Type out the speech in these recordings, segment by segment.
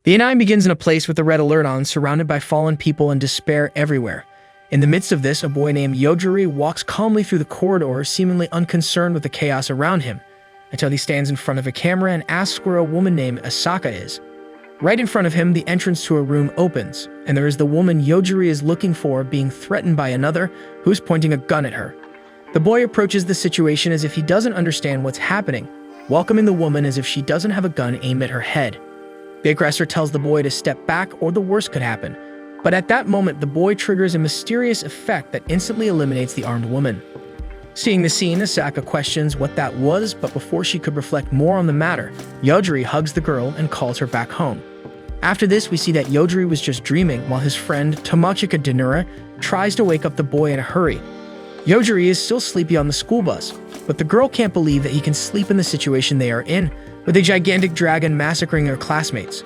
The A9 begins in a place with the red alert on, surrounded by fallen people and despair everywhere. In the midst of this, a boy named Yogiri walks calmly through the corridor, seemingly unconcerned with the chaos around him, until he stands in front of a camera and asks where a woman named Asaka is. Right in front of him, the entrance to a room opens, and there is the woman Yogiri is looking for being threatened by another who's pointing a gun at her. The boy approaches the situation as if he doesn't understand what's happening, welcoming the woman as if she doesn't have a gun aimed at her head. The aggressor tells the boy to step back or the worst could happen, but at that moment the boy triggers a mysterious effect that instantly eliminates the armed woman. Seeing the scene, Asaka questions what that was, but before she could reflect more on the matter, Yogiri hugs the girl and calls her back home. After this, we see that Yogiri was just dreaming while his friend Tamachika Denura tries to wake up the boy in a hurry. Yogiri is still sleepy on the school bus, but the girl can't believe that he can sleep in the situation they are in, with a gigantic dragon massacring their classmates.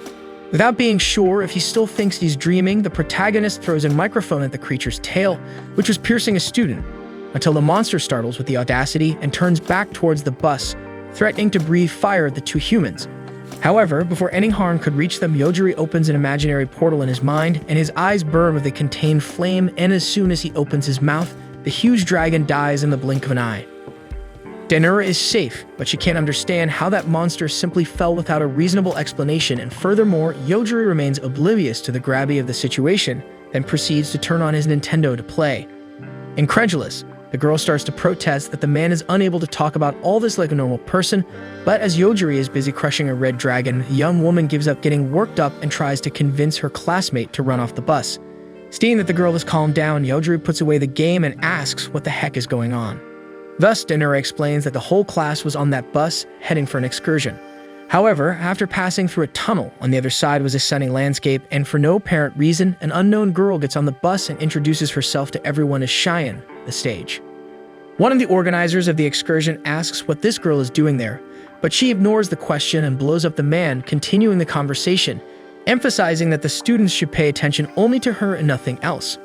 Without being sure if he still thinks he's dreaming, the protagonist throws a microphone at the creature's tail, which was piercing a student, until the monster startles with the audacity and turns back towards the bus, threatening to breathe fire at the two humans. However, before any harm could reach them, Yogiri opens an imaginary portal in his mind, and his eyes burn with a contained flame, and as soon as he opens his mouth, the huge dragon dies in the blink of an eye. Denura is safe, but she can't understand how that monster simply fell without a reasonable explanation, and furthermore, Yogiri remains oblivious to the gravity of the situation, then proceeds to turn on his Nintendo to play. Incredulous, the girl starts to protest that the man is unable to talk about all this like a normal person, but as Yogiri is busy crushing a red dragon, the young woman gives up getting worked up and tries to convince her classmate to run off the bus. Seeing that the girl has calmed down, Yogiri puts away the game and asks what the heck is going on. Thus, Denura explains that the whole class was on that bus, heading for an excursion. However, after passing through a tunnel, on the other side was a stunning landscape, and for no apparent reason, an unknown girl gets on the bus and introduces herself to everyone as Cheyenne, the stage. One of the organizers of the excursion asks what this girl is doing there, but she ignores the question and blows up the man, continuing the conversation, emphasizing that the students should pay attention only to her and nothing else.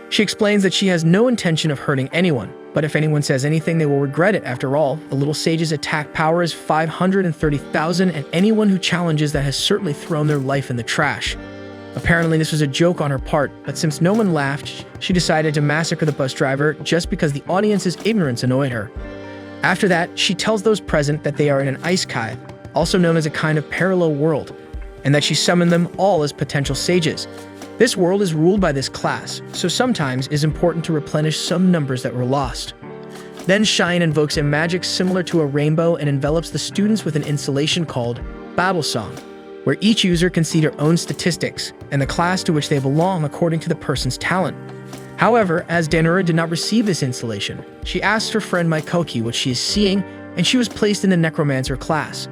She explains that she has no intention of hurting anyone, but if anyone says anything, they will regret it. After all, the little sage's attack power is 530,000, and anyone who challenges that has certainly thrown their life in the trash. Apparently, this was a joke on her part, but since no one laughed, she decided to massacre the bus driver just because the audience's ignorance annoyed her. After that, she tells those present that they are in an ice cave, also known as a kind of parallel world, and that she summoned them all as potential sages. This world is ruled by this class, so sometimes it is important to replenish some numbers that were lost. Then Shine invokes a magic similar to a rainbow and envelops the students with an installation called Battle Song, where each user can see their own statistics and the class to which they belong according to the person's talent. However, as Denura did not receive this installation, she asks her friend Maikoki what she is seeing, and she was placed in the Necromancer class.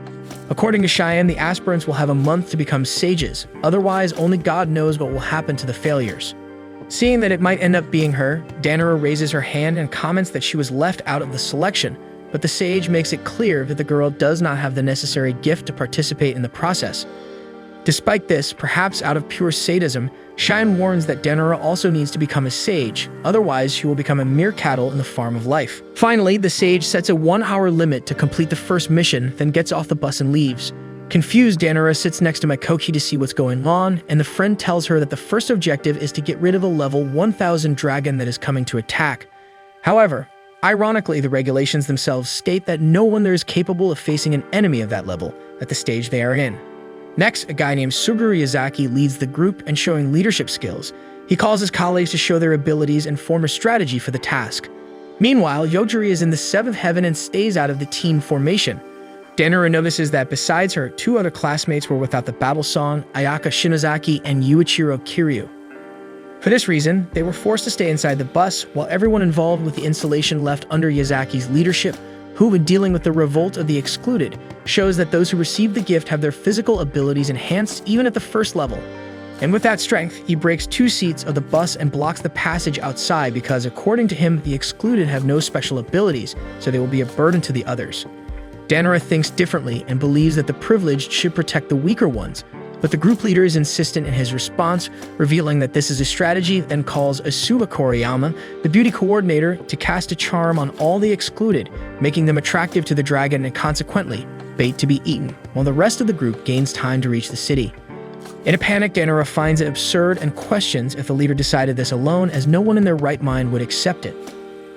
According to Cheyenne, the aspirants will have a month to become sages, otherwise only God knows what will happen to the failures. Seeing that it might end up being her, Denura raises her hand and comments that she was left out of the selection, but the sage makes it clear that the girl does not have the necessary gift to participate in the process. Despite this, perhaps out of pure sadism, Cheyenne warns that Denura also needs to become a sage, otherwise she will become a mere cattle in the farm of life. Finally, the sage sets a 1-hour limit to complete the first mission, then gets off the bus and leaves. Confused, Denura sits next to Maikoki to see what's going on, and the friend tells her that the first objective is to get rid of a level 1000 dragon that is coming to attack. However, ironically, the regulations themselves state that no one there is capable of facing an enemy of that level at the stage they are in. Next, a guy named Suguru Yazaki leads the group and showing leadership skills. He calls his colleagues to show their abilities and form a strategy for the task. Meanwhile, Yogiri is in the 7th heaven and stays out of the team formation. Denura notices that besides her, 2 other classmates were without the battle song, Ayaka Shinozaki and Yuichiro Kiryu. For this reason, they were forced to stay inside the bus, while everyone involved with the installation left under Yazaki's leadership, who, when dealing with the revolt of the excluded, shows that those who receive the gift have their physical abilities enhanced even at the first level. And with that strength, he breaks 2 seats of the bus and blocks the passage outside because, according to him, the excluded have no special abilities, so they will be a burden to the others. Denura thinks differently and believes that the privileged should protect the weaker ones, but the group leader is insistent in his response, revealing that this is a strategy, then calls Asuba Koriyama, the beauty coordinator, to cast a charm on all the excluded, making them attractive to the dragon and consequently, bait to be eaten, while the rest of the group gains time to reach the city. In a panic, Danora finds it absurd and questions if the leader decided this alone, as no one in their right mind would accept it.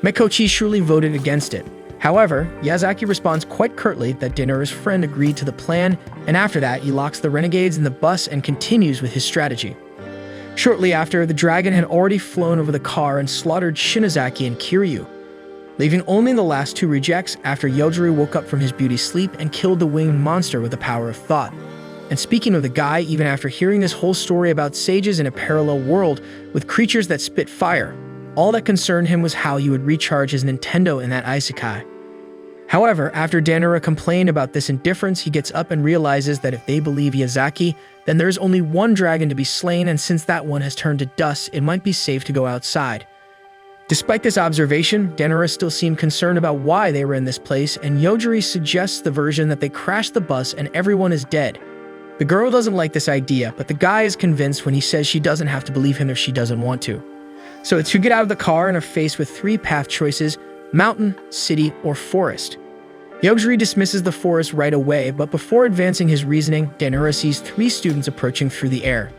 Mikochi surely voted against it. However, Yazaki responds quite curtly that Danora's friend agreed to the plan, and after that, he locks the renegades in the bus and continues with his strategy. Shortly after, the dragon had already flown over the car and slaughtered Shinozaki and Kiryu, leaving only the last two rejects after Yogiri woke up from his beauty sleep and killed the winged monster with the power of thought. And speaking of the guy, even after hearing this whole story about sages in a parallel world with creatures that spit fire, all that concerned him was how he would recharge his Nintendo in that Asaka. However, after Danora complained about this indifference, he gets up and realizes that if they believe Yazaki, then there's only one dragon to be slain, and since that one has turned to dust, it might be safe to go outside. Despite this observation, Danora still seemed concerned about why they were in this place, and Yogiri suggests the version that they crashed the bus and everyone is dead. The girl doesn't like this idea, but the guy is convinced when he says she doesn't have to believe him if she doesn't want to. So it's to get out of the car and are faced with three path choices: mountain, city, or forest. Yogiri dismisses the forest right away, but before advancing his reasoning, Danora sees three students approaching through the air.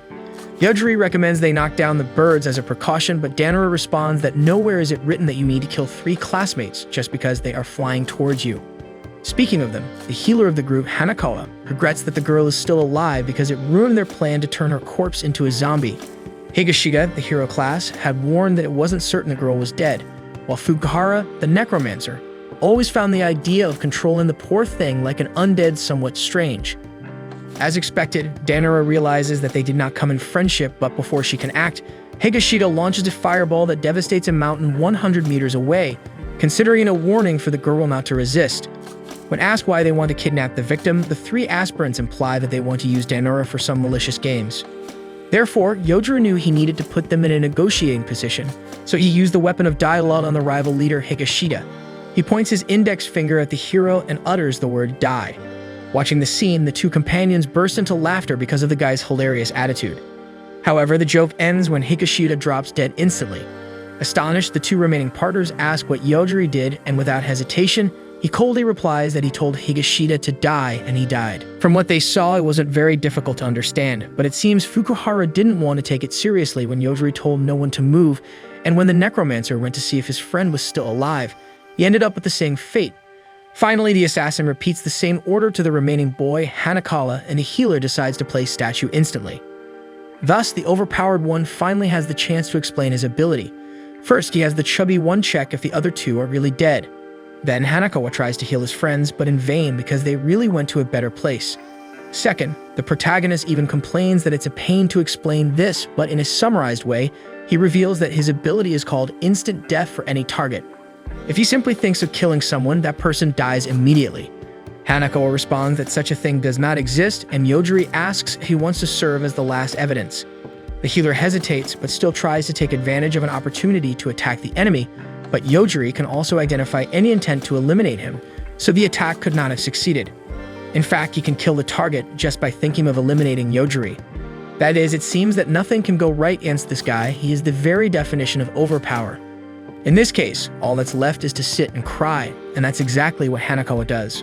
Yogiri recommends they knock down the birds as a precaution, but Danora responds that nowhere is it written that you need to kill three classmates just because they are flying towards you. Speaking of them, the healer of the group, Hanakawa, regrets that the girl is still alive because it ruined their plan to turn her corpse into a zombie. Higashida, the hero class, had warned that it wasn't certain the girl was dead, while Fukuhara, the necromancer, always found the idea of controlling the poor thing like an undead somewhat strange. As expected, Danora realizes that they did not come in friendship, but before she can act, Higashida launches a fireball that devastates a mountain 100 meters away, considering a warning for the girl not to resist. When asked why they want to kidnap the victim, the three aspirants imply that they want to use Danora for some malicious games. Therefore, Yogiri knew he needed to put them in a negotiating position, so he used the weapon of dialogue on the rival leader Higashida. He points his index finger at the hero and utters the word die. Watching the scene, the two companions burst into laughter because of the guy's hilarious attitude. However, the joke ends when Higashida drops dead instantly. Astonished, the two remaining partners ask what Yogiri did, and without hesitation, he coldly replies that he told Higashida to die, and he died. From what they saw, it wasn't very difficult to understand, but it seems Fukuhara didn't want to take it seriously when Yogiri told no one to move, and when the necromancer went to see if his friend was still alive, he ended up with the same fate. Finally, the assassin repeats the same order to the remaining boy, Hanakawa, and the healer decides to place statue instantly. Thus, the overpowered one finally has the chance to explain his ability. First, he has the chubby one check if the other two are really dead. Then Hanakawa tries to heal his friends, but in vain because they really went to a better place. Second, the protagonist even complains that it's a pain to explain this, but in a summarized way, he reveals that his ability is called instant death for any target. If he simply thinks of killing someone, that person dies immediately. Hanakawa responds that such a thing does not exist, and Yogiri asks if he wants to serve as the last evidence. The healer hesitates, but still tries to take advantage of an opportunity to attack the enemy, but Yogiri can also identify any intent to eliminate him, so the attack could not have succeeded. In fact, he can kill the target just by thinking of eliminating Yogiri. That is, it seems that nothing can go right against this guy. He is the very definition of overpower. In this case, all that's left is to sit and cry, and that's exactly what Hanakawa does.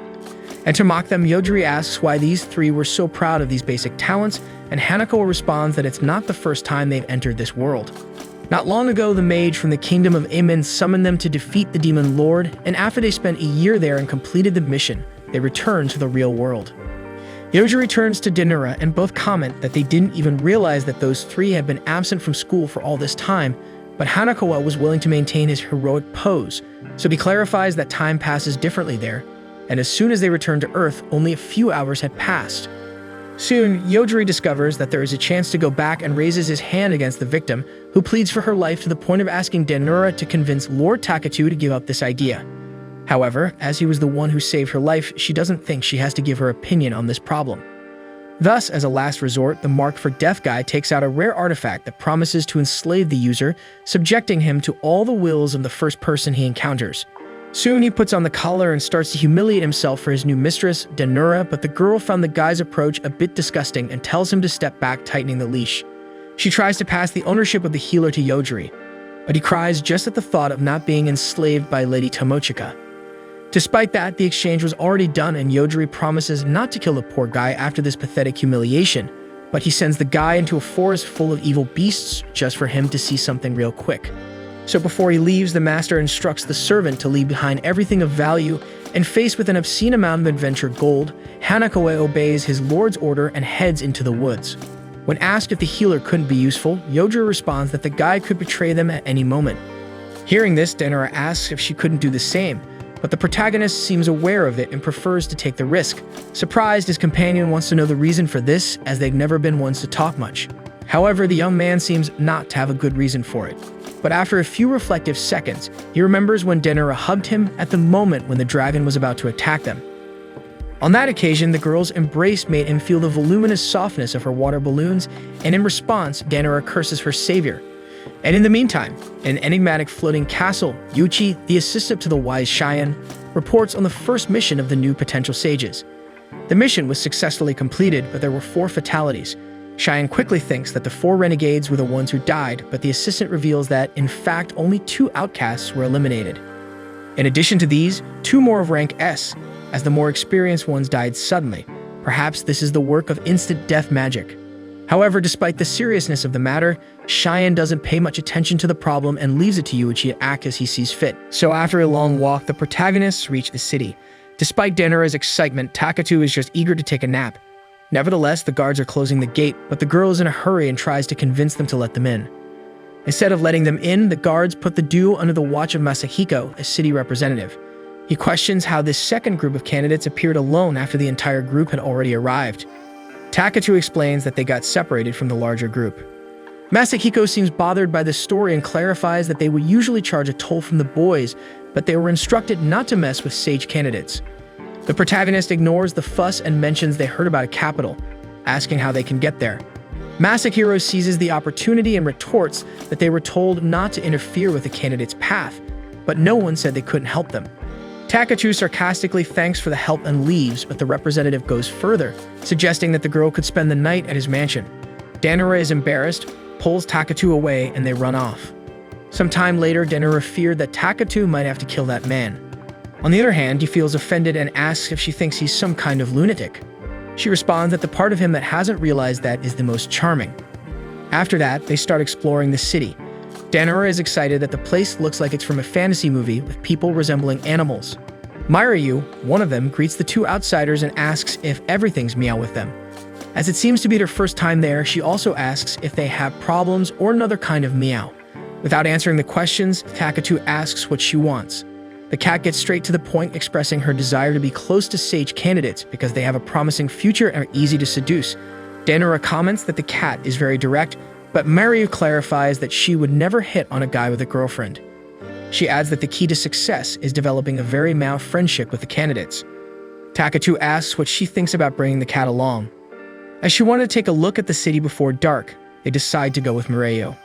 And to mock them, Yogiri asks why these three were so proud of these basic talents, and Hanakawa responds that it's not the first time they've entered this world. Not long ago, the mage from the kingdom of Amen summoned them to defeat the demon lord, and after they spent a year there and completed the mission, they returned to the real world. Yogiri turns to Danora, and both comment that they didn't even realize that those three had been absent from school for all this time, but Hanakawa was willing to maintain his heroic pose, so he clarifies that time passes differently there, and as soon as they return to Earth, only a few hours had passed. Soon, Yogiri discovers that there is a chance to go back and raises his hand against the victim, who pleads for her life to the point of asking Danora to convince Lord Takatu to give up this idea. However, as he was the one who saved her life, she doesn't think she has to give her opinion on this problem. Thus, as a last resort, the Mark for Death guy takes out a rare artifact that promises to enslave the user, subjecting him to all the wills of the first person he encounters. Soon he puts on the collar and starts to humiliate himself for his new mistress, Danora, but the girl found the guy's approach a bit disgusting and tells him to step back, tightening the leash. She tries to pass the ownership of the healer to Yogiri, but he cries just at the thought of not being enslaved by Lady Tomochika. Despite that, the exchange was already done and Yogiri promises not to kill the poor guy after this pathetic humiliation, but he sends the guy into a forest full of evil beasts just for him to see something real quick. So before he leaves, the master instructs the servant to leave behind everything of value, and faced with an obscene amount of adventured gold, Hanako obeys his lord's order and heads into the woods. When asked if the healer couldn't be useful, Yogiri responds that the guy could betray them at any moment. Hearing this, Denora asks if she couldn't do the same, but the protagonist seems aware of it and prefers to take the risk. Surprised, his companion wants to know the reason for this, as they've never been ones to talk much. However, the young man seems not to have a good reason for it. But after a few reflective seconds, he remembers when Denora hugged him at the moment when the dragon was about to attack them. On that occasion, the girl's embrace made him feel the voluminous softness of her water balloons, and in response, Denora curses her savior. And in the meantime, in an enigmatic floating castle, Yuchi, the assistant to the wise Cheyenne, reports on the first mission of the new potential sages. The mission was successfully completed, but there were 4 fatalities. Cheyenne quickly thinks that the 4 renegades were the ones who died, but the assistant reveals that, in fact, only 2 outcasts were eliminated. In addition to these, 2 more of rank S, as the more experienced ones died suddenly. Perhaps this is the work of instant death magic. However, despite the seriousness of the matter, Cheyenne doesn't pay much attention to the problem and leaves it to Yuichi to act as he sees fit. So after a long walk, the protagonists reach the city. Despite Denora's excitement, Takatu is just eager to take a nap. Nevertheless, the guards are closing the gate, but the girl is in a hurry and tries to convince them to let them in. Instead of letting them in, the guards put the duo under the watch of Masahiko, a city representative. He questions how this second group of candidates appeared alone after the entire group had already arrived. Takatu explains that they got separated from the larger group. Masahiko seems bothered by this story and clarifies that they would usually charge a toll from the boys, but they were instructed not to mess with sage candidates. The protagonist ignores the fuss and mentions they heard about a capital, asking how they can get there. Masahiro seizes the opportunity and retorts that they were told not to interfere with the candidate's path, but no one said they couldn't help them. Takatu sarcastically thanks for the help and leaves, but the representative goes further, suggesting that the girl could spend the night at his mansion. Denora is embarrassed, pulls Takatu away, and they run off. Some time later, Denora feared that Takatu might have to kill that man. On the other hand, he feels offended and asks if she thinks he's some kind of lunatic. She responds that the part of him that hasn't realized that is the most charming. After that, they start exploring the city. Denora is excited that the place looks like it's from a fantasy movie with people resembling animals. Mairyu, one of them, greets the 2 outsiders and asks if everything's meow with them. As it seems to be their first time there, she also asks if they have problems or another kind of meow. Without answering the questions, Takatu asks what she wants. The cat gets straight to the point, expressing her desire to be close to sage candidates because they have a promising future and are easy to seduce. Denora comments that the cat is very direct, but Mairyu clarifies that she would never hit on a guy with a girlfriend. She adds that the key to success is developing a very mild friendship with the candidates. Takatu asks what she thinks about bringing the cat along. As she wanted to take a look at the city before dark, they decide to go with Mireio.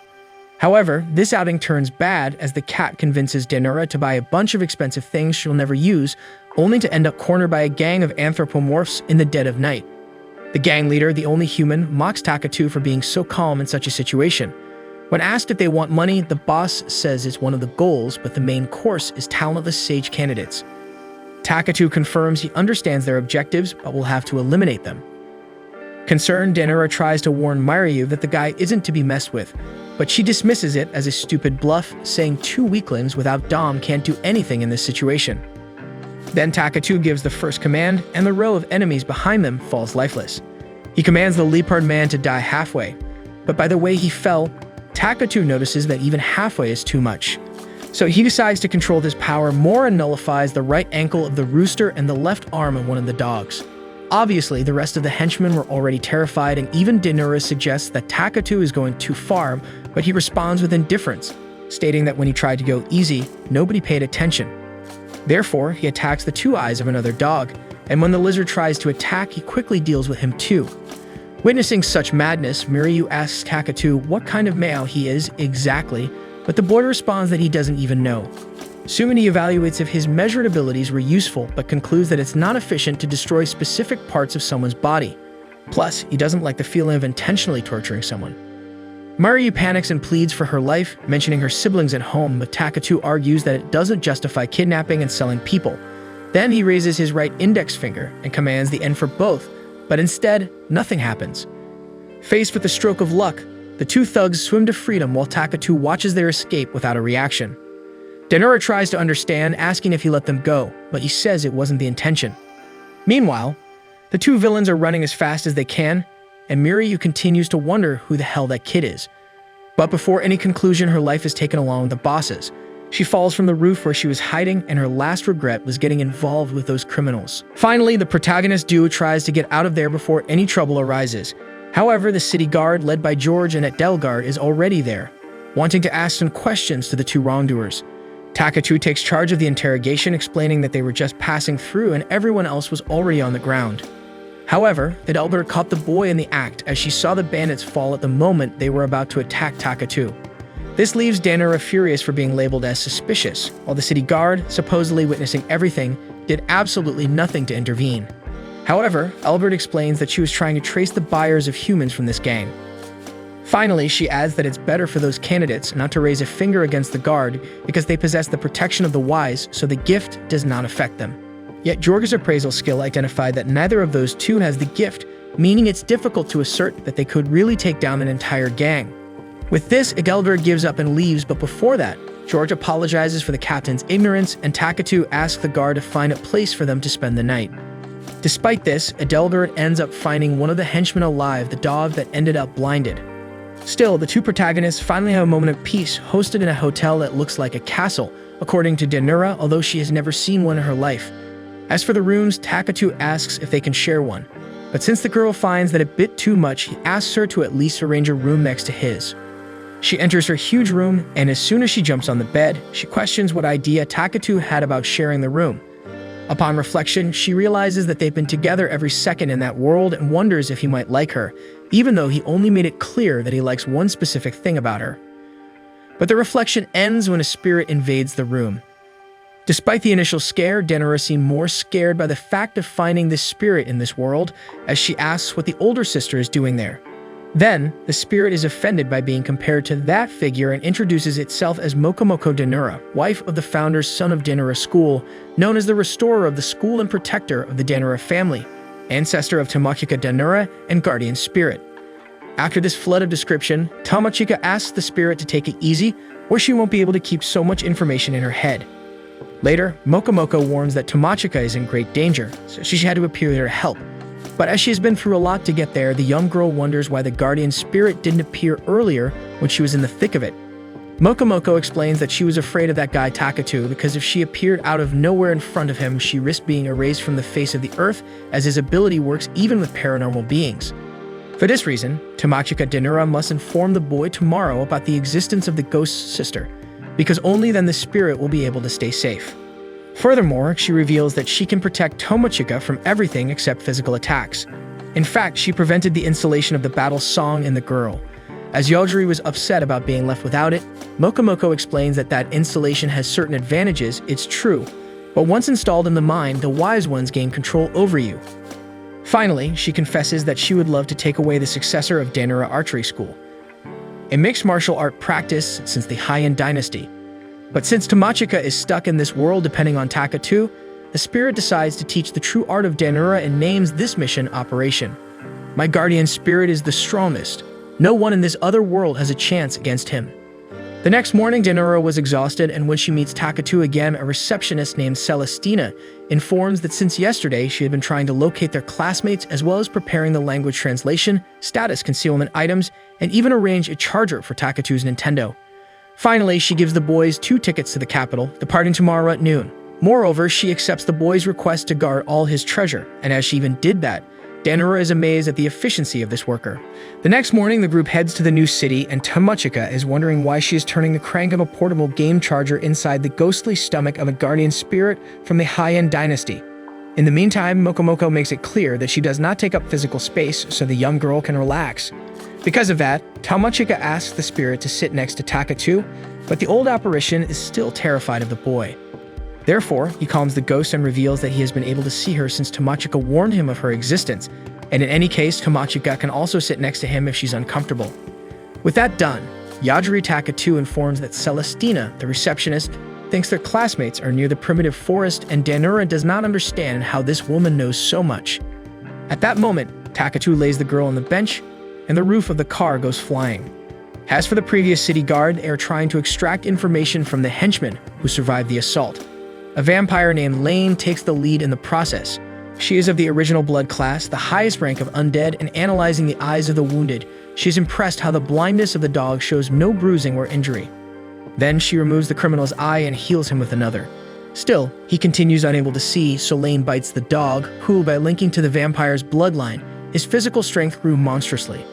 However, this outing turns bad as the cat convinces Denora to buy a bunch of expensive things she'll never use, only to end up cornered by a gang of anthropomorphs in the dead of night. The gang leader, the only human, mocks Takatu for being so calm in such a situation. When asked if they want money, the boss says it's one of the goals, but the main course is talentless sage candidates. Takatu confirms he understands their objectives, but will have to eliminate them. Concerned, Denora tries to warn Mairyu that the guy isn't to be messed with, but she dismisses it as a stupid bluff, saying 2 weaklings without Dom can't do anything in this situation. Then Takatu gives the first command, and the row of enemies behind them falls lifeless. He commands the leopard man to die halfway, but by the way he fell, Takatu notices that even halfway is too much. So he decides to control this power more and nullifies the right ankle of the rooster and the left arm of one of the dogs. Obviously, the rest of the henchmen were already terrified, and even Denora suggests that Takatu is going too far, but he responds with indifference, stating that when he tried to go easy, nobody paid attention. Therefore, he attacks the 2 eyes of another dog, and when the lizard tries to attack, he quickly deals with him too. Witnessing such madness, Mireyu asks Takatu what kind of male he is exactly, but the boy responds that he doesn't even know. Soon he evaluates if his measured abilities were useful, but concludes that it's not efficient to destroy specific parts of someone's body. Plus, he doesn't like the feeling of intentionally torturing someone. Mairyu panics and pleads for her life, mentioning her siblings at home, but Takatu argues that it doesn't justify kidnapping and selling people. Then he raises his right index finger and commands the end for both, but instead, nothing happens. Faced with the stroke of luck, the two thugs swim to freedom while Takatu watches their escape without a reaction. Denura tries to understand, asking if he let them go, but he says it wasn't the intention. Meanwhile, the two villains are running as fast as they can, and Miryu continues to wonder who the hell that kid is. But before any conclusion, her life is taken along with the bosses. She falls from the roof where she was hiding, and her last regret was getting involved with those criminals. Finally, the protagonist duo tries to get out of there before any trouble arises. However, the city guard, led by George and Delgard, is already there, wanting to ask some questions to the two wrongdoers. Takatu takes charge of the interrogation, explaining that they were just passing through and everyone else was already on the ground. However, Delgard caught the boy in the act as she saw the bandits fall at the moment they were about to attack Takatu. This leaves Denura furious for being labeled as suspicious, while the city guard, supposedly witnessing everything, did absolutely nothing to intervene. However, Albert explains that she was trying to trace the buyers of humans from this gang. Finally, she adds that it's better for those candidates not to raise a finger against the guard because they possess the protection of the wise, so the gift does not affect them. Yet Jorge's appraisal skill identified that neither of those two has the gift, meaning it's difficult to assert that they could really take down an entire gang. With this, Adelgard gives up and leaves, but before that, George apologizes for the captain's ignorance, and Takatu asks the guard to find a place for them to spend the night. Despite this, Adelgard ends up finding one of the henchmen alive, the dog that ended up blinded. Still, the two protagonists finally have a moment of peace, hosted in a hotel that looks like a castle, according to Denura, although she has never seen one in her life. As for the rooms, Takatu asks if they can share one, but since the girl finds that a bit too much, he asks her to at least arrange a room next to his. She enters her huge room, and as soon as she jumps on the bed, she questions what idea Takatu had about sharing the room. Upon reflection, she realizes that they've been together every second in that world and wonders if he might like her, even though he only made it clear that he likes one specific thing about her. But the reflection ends when a spirit invades the room. Despite the initial scare, Denura seemed more scared by the fact of finding this spirit in this world, as she asks what the older sister is doing there. Then, the spirit is offended by being compared to that figure and introduces itself as Mokomoko Denura, wife of the founder's son of Denura School, known as the restorer of the school and protector of the Denura family, ancestor of Tamachika Denura and guardian spirit. After this flood of description, Tamachika asks the spirit to take it easy, or she won't be able to keep so much information in her head. Later, Mokomoko warns that Tamachika is in great danger, so she had to appear there to help. But as she has been through a lot to get there, the young girl wonders why the guardian spirit didn't appear earlier when she was in the thick of it. Mokomoko explains that she was afraid of that guy Takatu because if she appeared out of nowhere in front of him, she risked being erased from the face of the earth, as his ability works even with paranormal beings. For this reason, Tamachika Denura must inform the boy tomorrow about the existence of the ghost sister, because only then the spirit will be able to stay safe. Furthermore, she reveals that she can protect Tamachika from everything except physical attacks. In fact, she prevented the installation of the battle song in the girl. As Yogiri was upset about being left without it, Mokomoko explains that that installation has certain advantages, it's true, but once installed in the mind, the wise ones gain control over you. Finally, she confesses that she would love to take away the successor of Denura Archery School, a mixed martial art practice since the Heian dynasty. But since Tamachika is stuck in this world depending on Takatu, the spirit decides to teach the true art of Denura and names this mission Operation. My guardian spirit is the strongest. No one in this other world has a chance against him. The next morning, Denura was exhausted, and when she meets Takatu again, a receptionist named Celestina informs that since yesterday she had been trying to locate their classmates as well as preparing the language translation, status concealment items, and even arrange a charger for Takatu's Nintendo. Finally, she gives the boys 2 tickets to the capital, departing tomorrow at noon. Moreover, she accepts the boy's request to guard all his treasure, and as she even did that, Denura is amazed at the efficiency of this worker. The next morning, the group heads to the new city, and Tamachika is wondering why she is turning the crank of a portable game charger inside the ghostly stomach of a guardian spirit from the Heian dynasty. In the meantime, Mokomoko makes it clear that she does not take up physical space so the young girl can relax. Because of that, Tamachika asks the spirit to sit next to Takatu, but the old apparition is still terrified of the boy. Therefore, he calms the ghost and reveals that he has been able to see her since Tamachika warned him of her existence, and in any case, Tamachika can also sit next to him if she's uncomfortable. With that done, Yogiri Takatu informs that Celestina, the receptionist, thinks their classmates are near the primitive forest, and Denura does not understand how this woman knows so much. At that moment, Takatu lays the girl on the bench, and the roof of the car goes flying. As for the previous city guard, they are trying to extract information from the henchman who survived the assault. A vampire named Lane takes the lead in the process. She is of the original blood class, the highest rank of undead, and analyzing the eyes of the wounded, she is impressed how the blindness of the dog shows no bruising or injury. Then she removes the criminal's eye and heals him with another. Still, he continues unable to see, so Lane bites the dog, who, by linking to the vampire's bloodline, his physical strength grew monstrously.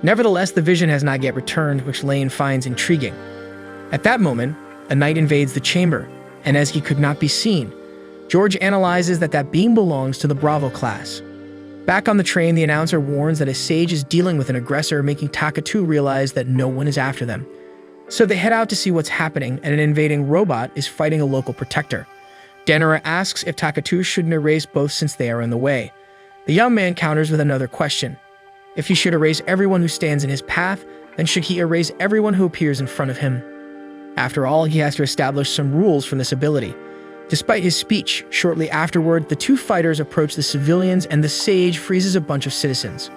Nevertheless, the vision has not yet returned, which Lane finds intriguing. At that moment, a knight invades the chamber, and as he could not be seen, George analyzes that being belongs to the Bravo class. Back on the train, the announcer warns that a sage is dealing with an aggressor, making Takatu realize that no one is after them. So they head out to see what's happening, and an invading robot is fighting a local protector. Denora asks if Takatu shouldn't erase both since they are in the way. The young man counters with another question. If he should erase everyone who stands in his path, then should he erase everyone who appears in front of him? After all, he has to establish some rules from this ability. Despite his speech, shortly afterward, the two fighters approach the civilians and the sage freezes a bunch of citizens.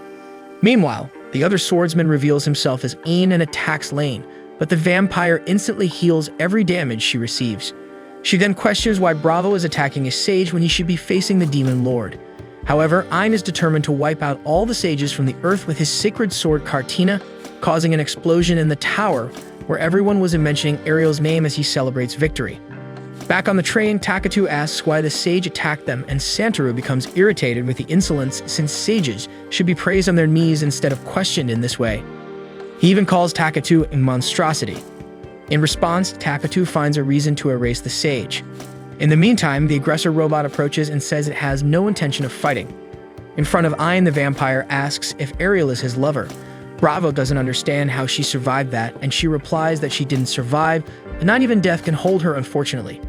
Meanwhile, the other swordsman reveals himself as Ain and attacks Lane, but the vampire instantly heals every damage she receives. She then questions why Bravo is attacking a sage when he should be facing the demon lord. However, Ain is determined to wipe out all the sages from the earth with his sacred sword Kartina, causing an explosion in the tower, where everyone was mentioning Ariel's name as he celebrates victory. Back on the train, Takatu asks why the sage attacked them, and Santoru becomes irritated with the insolence since sages should be praised on their knees instead of questioned in this way. He even calls Takatu a monstrosity. In response, Takatu finds a reason to erase the sage. In the meantime, the aggressor robot approaches and says it has no intention of fighting. In front of Ain, the vampire asks if Ariel is his lover. Bravo doesn't understand how she survived that, and she replies that she didn't survive, but not even death can hold her, unfortunately.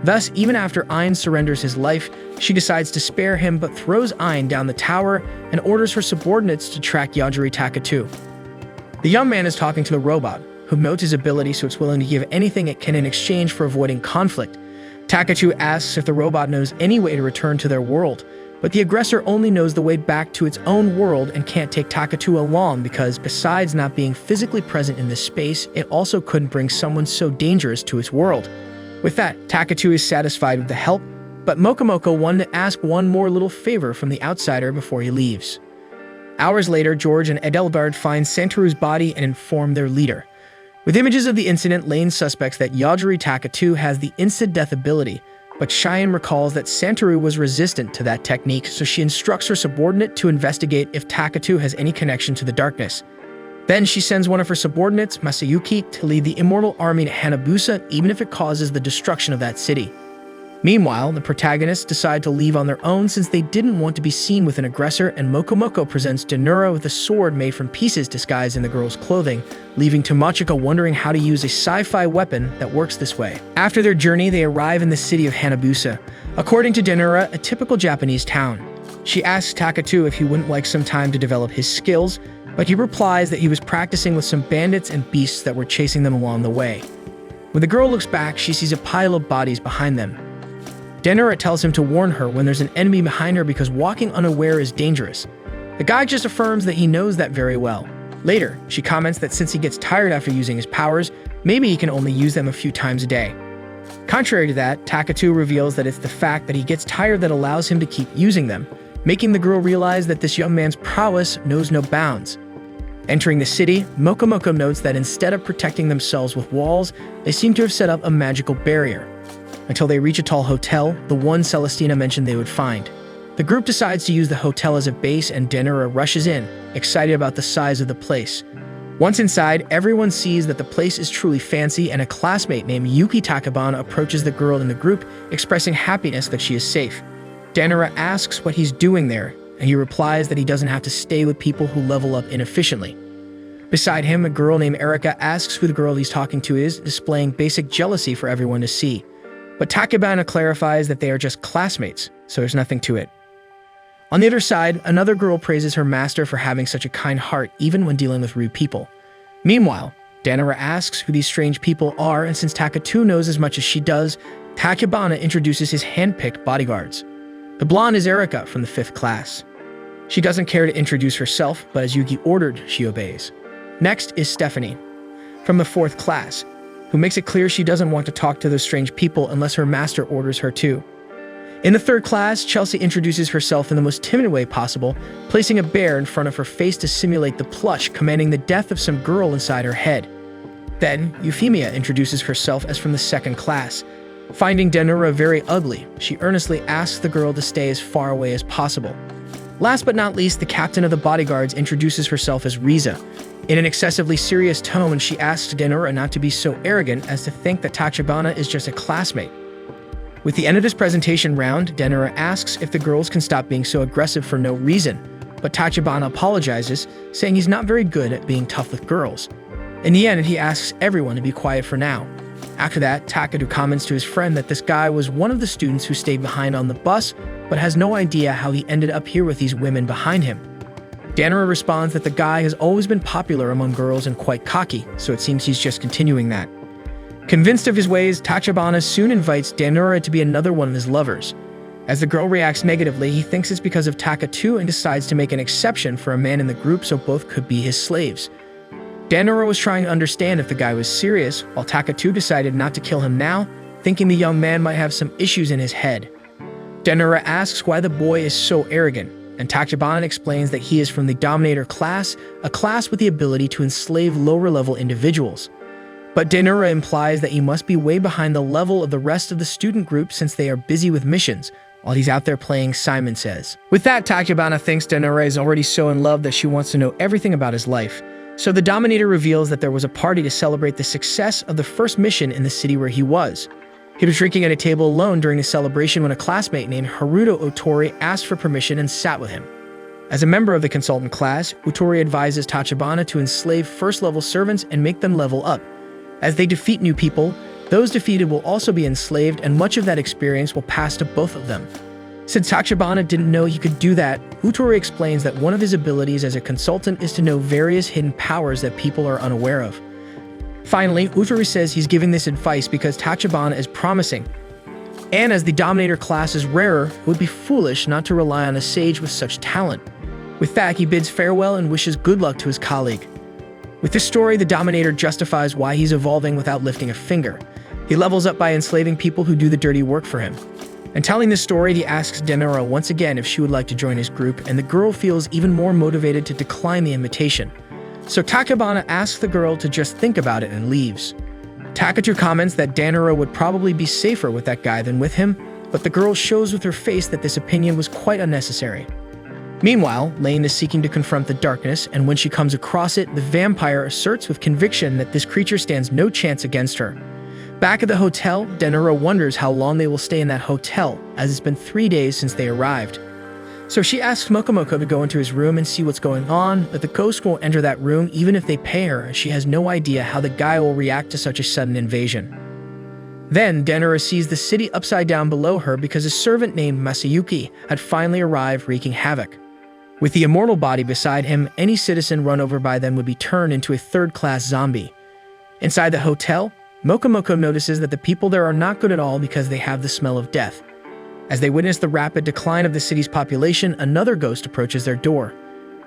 Thus, even after Ain surrenders his life, she decides to spare him but throws Ain down the tower and orders her subordinates to track Yogiri Takatu. The young man is talking to the robot, who notes his ability so it's willing to give anything it can in exchange for avoiding conflict. Takatu asks if the robot knows any way to return to their world, but the aggressor only knows the way back to its own world and can't take Takatu along because, besides not being physically present in this space, it also couldn't bring someone so dangerous to its world. With that, Takatu is satisfied with the help, but Mokomoko wanted to ask one more little favor from the outsider before he leaves. Hours later, George and Edelgard find Santoru's body and inform their leader. With images of the incident, Lane suspects that Yogiri Takatu has the instant death ability, but Cheyenne recalls that Santoru was resistant to that technique, so she instructs her subordinate to investigate if Takatu has any connection to the darkness. Then she sends one of her subordinates, Masayuki, to lead the immortal army to Hanabusa, even if it causes the destruction of that city. Meanwhile, the protagonists decide to leave on their own since they didn't want to be seen with an aggressor, and Mokomoko presents Denura with a sword made from pieces disguised in the girl's clothing, leaving Tomochika wondering how to use a sci-fi weapon that works this way. After their journey, they arrive in the city of Hanabusa, according to Denura, a typical Japanese town. She asks Takatu if he wouldn't like some time to develop his skills, but he replies that he was practicing with some bandits and beasts that were chasing them along the way. When the girl looks back, she sees a pile of bodies behind them. Denura tells him to warn her when there's an enemy behind her because walking unaware is dangerous. The guy just affirms that he knows that very well. Later, she comments that since he gets tired after using his powers, maybe he can only use them a few times a day. Contrary to that, Takatu reveals that it's the fact that he gets tired that allows him to keep using them, making the girl realize that this young man's prowess knows no bounds. Entering the city, Mokomoko notes that instead of protecting themselves with walls, they seem to have set up a magical barrier. Until they reach a tall hotel, the one Celestina mentioned they would find. The group decides to use the hotel as a base, and Denura rushes in, excited about the size of the place. Once inside, everyone sees that the place is truly fancy, and a classmate named Yuki Takabana approaches the girl in the group, expressing happiness that she is safe. Denura asks what he's doing there, and he replies that he doesn't have to stay with people who level up inefficiently. Beside him, a girl named Erika asks who the girl he's talking to is, displaying basic jealousy for everyone to see. But Takabana clarifies that they are just classmates, so there's nothing to it. On the other side, another girl praises her master for having such a kind heart even when dealing with rude people. Meanwhile, Denura asks who these strange people are, and since Takatu knows as much as she does, Takabana introduces his hand-picked bodyguards. The blonde is Erika from the 5th class. She doesn't care to introduce herself, but as Yugi ordered, she obeys. Next is Stephanie, from the 4th class, who makes it clear she doesn't want to talk to those strange people unless her master orders her to. In the 3rd class, Chelsea introduces herself in the most timid way possible, placing a bear in front of her face to simulate the plush, commanding the death of some girl inside her head. Then, Euphemia introduces herself as from the 2nd class. Finding Denura very ugly, she earnestly asks the girl to stay as far away as possible. Last but not least, the captain of the bodyguards introduces herself as Riza. In an excessively serious tone, she asks Denura not to be so arrogant as to think that Tachibana is just a classmate. With the end of this presentation round, Denura asks if the girls can stop being so aggressive for no reason, but Tachibana apologizes, saying he's not very good at being tough with girls. In the end, he asks everyone to be quiet for now. After that, Takadu comments to his friend that this guy was one of the students who stayed behind on the bus, but has no idea how he ended up here with these women behind him. Denura responds that the guy has always been popular among girls and quite cocky, so it seems he's just continuing that. Convinced of his ways, Tachibana soon invites Denura to be another one of his lovers. As the girl reacts negatively, he thinks it's because of Taka too and decides to make an exception for a man in the group so both could be his slaves. Denura was trying to understand if the guy was serious, while Taka-2 decided not to kill him now, thinking the young man might have some issues in his head. Denura asks why the boy is so arrogant, and Tachibana explains that he is from the Dominator class, a class with the ability to enslave lower-level individuals. But Denura implies that he must be way behind the level of the rest of the student group since they are busy with missions, while he's out there playing Simon Says. With that, Tachibana thinks Denura is already so in love that she wants to know everything about his life. So the Dominator reveals that there was a party to celebrate the success of the first mission in the city where he was. He was drinking at a table alone during the celebration when a classmate named Haruto Otori asked for permission and sat with him. As a member of the consultant class, Otori advises Tachibana to enslave first-level servants and make them level up. As they defeat new people, those defeated will also be enslaved, and much of that experience will pass to both of them. Since Tachibana didn't know he could do that, Utori explains that one of his abilities as a consultant is to know various hidden powers that people are unaware of. Finally, Utori says he's giving this advice because Tachibana is promising, and as the Dominator class is rarer, it would be foolish not to rely on a sage with such talent. With that, he bids farewell and wishes good luck to his colleague. With this story, the Dominator justifies why he's evolving without lifting a finger. He levels up by enslaving people who do the dirty work for him. And telling this story, he asks Denura once again if she would like to join his group, and the girl feels even more motivated to decline the invitation. So Tachibana asks the girl to just think about it and leaves. Takatu comments that Denura would probably be safer with that guy than with him, but the girl shows with her face that this opinion was quite unnecessary. Meanwhile, Lane is seeking to confront the darkness, and when she comes across it, the vampire asserts with conviction that this creature stands no chance against her. Back at the hotel, Denura wonders how long they will stay in that hotel, as it's been 3 days since they arrived. So she asks Mokomoko to go into his room and see what's going on, but the ghost won't enter that room even if they pay her, as she has no idea how the guy will react to such a sudden invasion. Then, Denura sees the city upside down below her because a servant named Masayuki had finally arrived wreaking havoc. With the immortal body beside him, any citizen run over by them would be turned into a third-class zombie. Inside the hotel, Mokomoko notices that the people there are not good at all because they have the smell of death. As they witness the rapid decline of the city's population, another ghost approaches their door.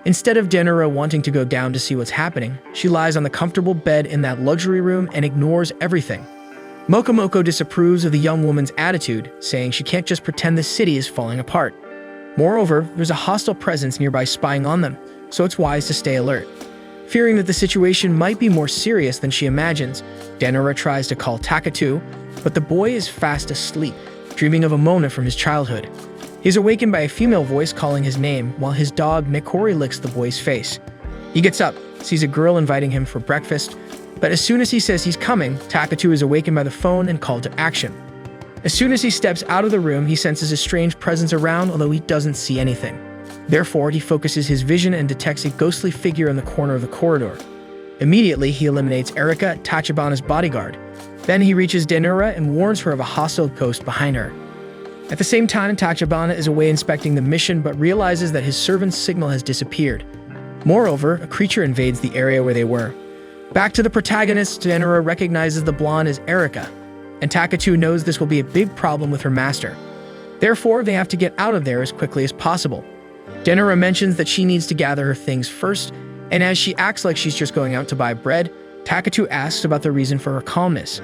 Instead of Denura wanting to go down to see what's happening, she lies on the comfortable bed in that luxury room and ignores everything. Mokomoko disapproves of the young woman's attitude, saying she can't just pretend the city is falling apart. Moreover, there's a hostile presence nearby spying on them, so it's wise to stay alert. Fearing that the situation might be more serious than she imagines, Denura tries to call Takatu, but the boy is fast asleep, dreaming of a moment from his childhood. He is awakened by a female voice calling his name, while his dog Mikori licks the boy's face. He gets up, sees a girl inviting him for breakfast, but as soon as he says he's coming, Takatu is awakened by the phone and called to action. As soon as he steps out of the room, he senses a strange presence around, although he doesn't see anything. Therefore, he focuses his vision and detects a ghostly figure in the corner of the corridor. Immediately, he eliminates Erika, Tachibana's bodyguard. Then he reaches Denura and warns her of a hostile ghost behind her. At the same time, Tachibana is away inspecting the mission but realizes that his servant's signal has disappeared. Moreover, a creature invades the area where they were. Back to the protagonist, Denura recognizes the blonde as Erika, and Takatu knows this will be a big problem with her master. Therefore, they have to get out of there as quickly as possible. Denora mentions that she needs to gather her things first, and as she acts like she's just going out to buy bread, Takatu asks about the reason for her calmness.